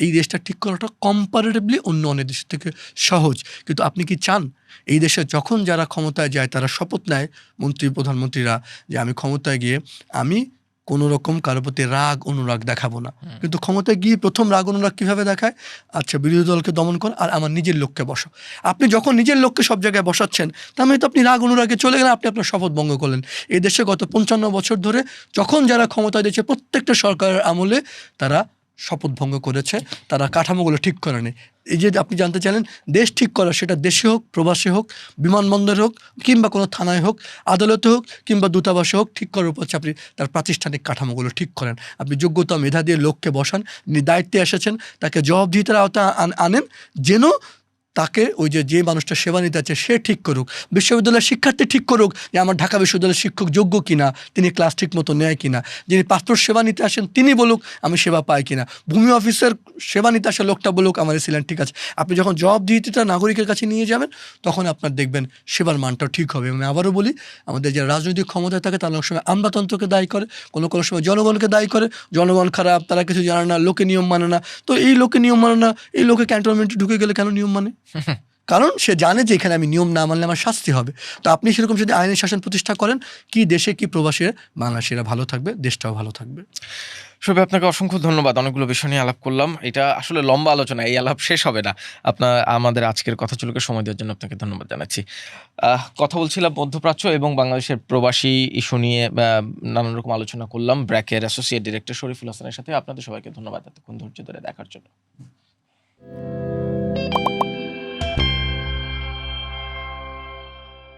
এই দেশটা ঠিক করাটা কম্পারেটিভলি অন্য অনেক দেশের থেকে সহজ। কিন্তু আপনি কি চান এই দেশে যখন যারা ক্ষমতায় যায় তারা শপথ নেয়, মন্ত্রী প্রধানমন্ত্রীরা, যে আমি ক্ষমতায় গিয়ে আমি কোনো রকম কারোর প্রতি রাগ অনুরাগ দেখাবো না। কিন্তু ক্ষমতায় গিয়ে প্রথম রাগ অনুরাগ কীভাবে দেখায়, আচ্ছা বিরোধী দলকে দমন কর আর আমার নিজের লোককে বসো। আপনি যখন নিজের লোককে সব জায়গায় বসাচ্ছেন, তার মানে তো আপনি রাগ অনুরাগে চলে গেলেন, আপনি আপনার শপথ ভঙ্গ করলেন। এই দেশে গত 55 বছর ধরে যখন যারা ক্ষমতায় দিয়েছে প্রত্যেকটা সরকারের আমলে তারা শপথ ভঙ্গ করেছে, তারা কাঠামোগুলো ঠিক করেনি। এই যে আপনি জানতে চাইলেন দেশ ঠিক করা, সেটা দেশে হোক, প্রবাসে হোক, বিমানবন্দরে হোক, কিংবা কোনো থানায় হোক, আদালতে হোক, কিংবা দূতাবাসে হোক, ঠিক করার উপর আপনি তার প্রাতিষ্ঠানিক কাঠামোগুলো ঠিক করেন। আপনি যোগ্যতা মেধা দিয়ে লোককে বসান, দায়িত্বে এসেছেন, তাকে জবাবদিহিতার আওতায় আনেন, যেন তাকে ওই যে মানুষটা সেবা নিতে আছে সে ঠিক করুক। বিশ্ববিদ্যালয়ের শিক্ষার্থী ঠিক করুক যে আমার ঢাকা বিশ্ববিদ্যালয়ের শিক্ষক যোগ্য কিনা, তিনি ক্লাস ঠিক মতো নেয় কিনা। যিনি পাসপোর্ট সেবা নিতে আসেন তিনি বলুক আমি সেবা পাই কিনা। ভূমি অফিসের সেবা নিতে আসা লোকটা বলুক আমার সিলেন ঠিক আছে। আপনি যখন জবাবদিহিতা নাগরিকের কাছে নিয়ে যাবেন, তখন আপনার দেখবেন সেবার মানটাও ঠিক হবে। আমি আবারও বলি, আমাদের যারা রাজনৈতিক ক্ষমতায় থাকে তারা অনেক সময় আমলাতন্ত্রকে দায়ী করে, কোনো কোনো সময় জনগণকে দায়ী করে। জনগণ খারাপ, তারা কিছু জানে না, লোকে নিয়ম মানে না। তো এই লোকে নিয়ম মানে না, এই লোকে ক্যান্টনমেন্টে ঢুকে গেলে কেন নিয়ম মানে? কারণ সে জানে যে এখানে আমি নিয়ম না মানলে আমার শাস্তি হবে। তো আপনি সেরকম যদি আইনের শাসন প্রতিষ্ঠা করেন, কি দেশে কি প্রবাসে বাংলাদেশিরা ভালো থাকবে, দেশটাও ভালো থাকবে। শোভা, আপনাকে অসংখ্য ধন্যবাদ। অনেকগুলো বিষয় নিয়ে আলাপ করলাম। এটা আসলে লম্বা আলোচনা, এই আলাপ শেষ হবে না। আমাদের আজকের কথাগুলোকে সময় দেওয়ার জন্য আপনাকে ধন্যবাদ জানাচ্ছি। কথা বলছিলাম মধ্যপ্রাচ্য এবং বাংলাদেশের প্রবাসী ইস্যু নিয়ে নানান রকম আলোচনা করলাম ব্র্যাকের অ্যাসোসিয়েট ডিরেক্টর শরীফুল হাসানের সাথে। আপনাদের সবাইকে ধন্যবাদ এতক্ষণ ধৈর্য ধরে দেখার জন্য।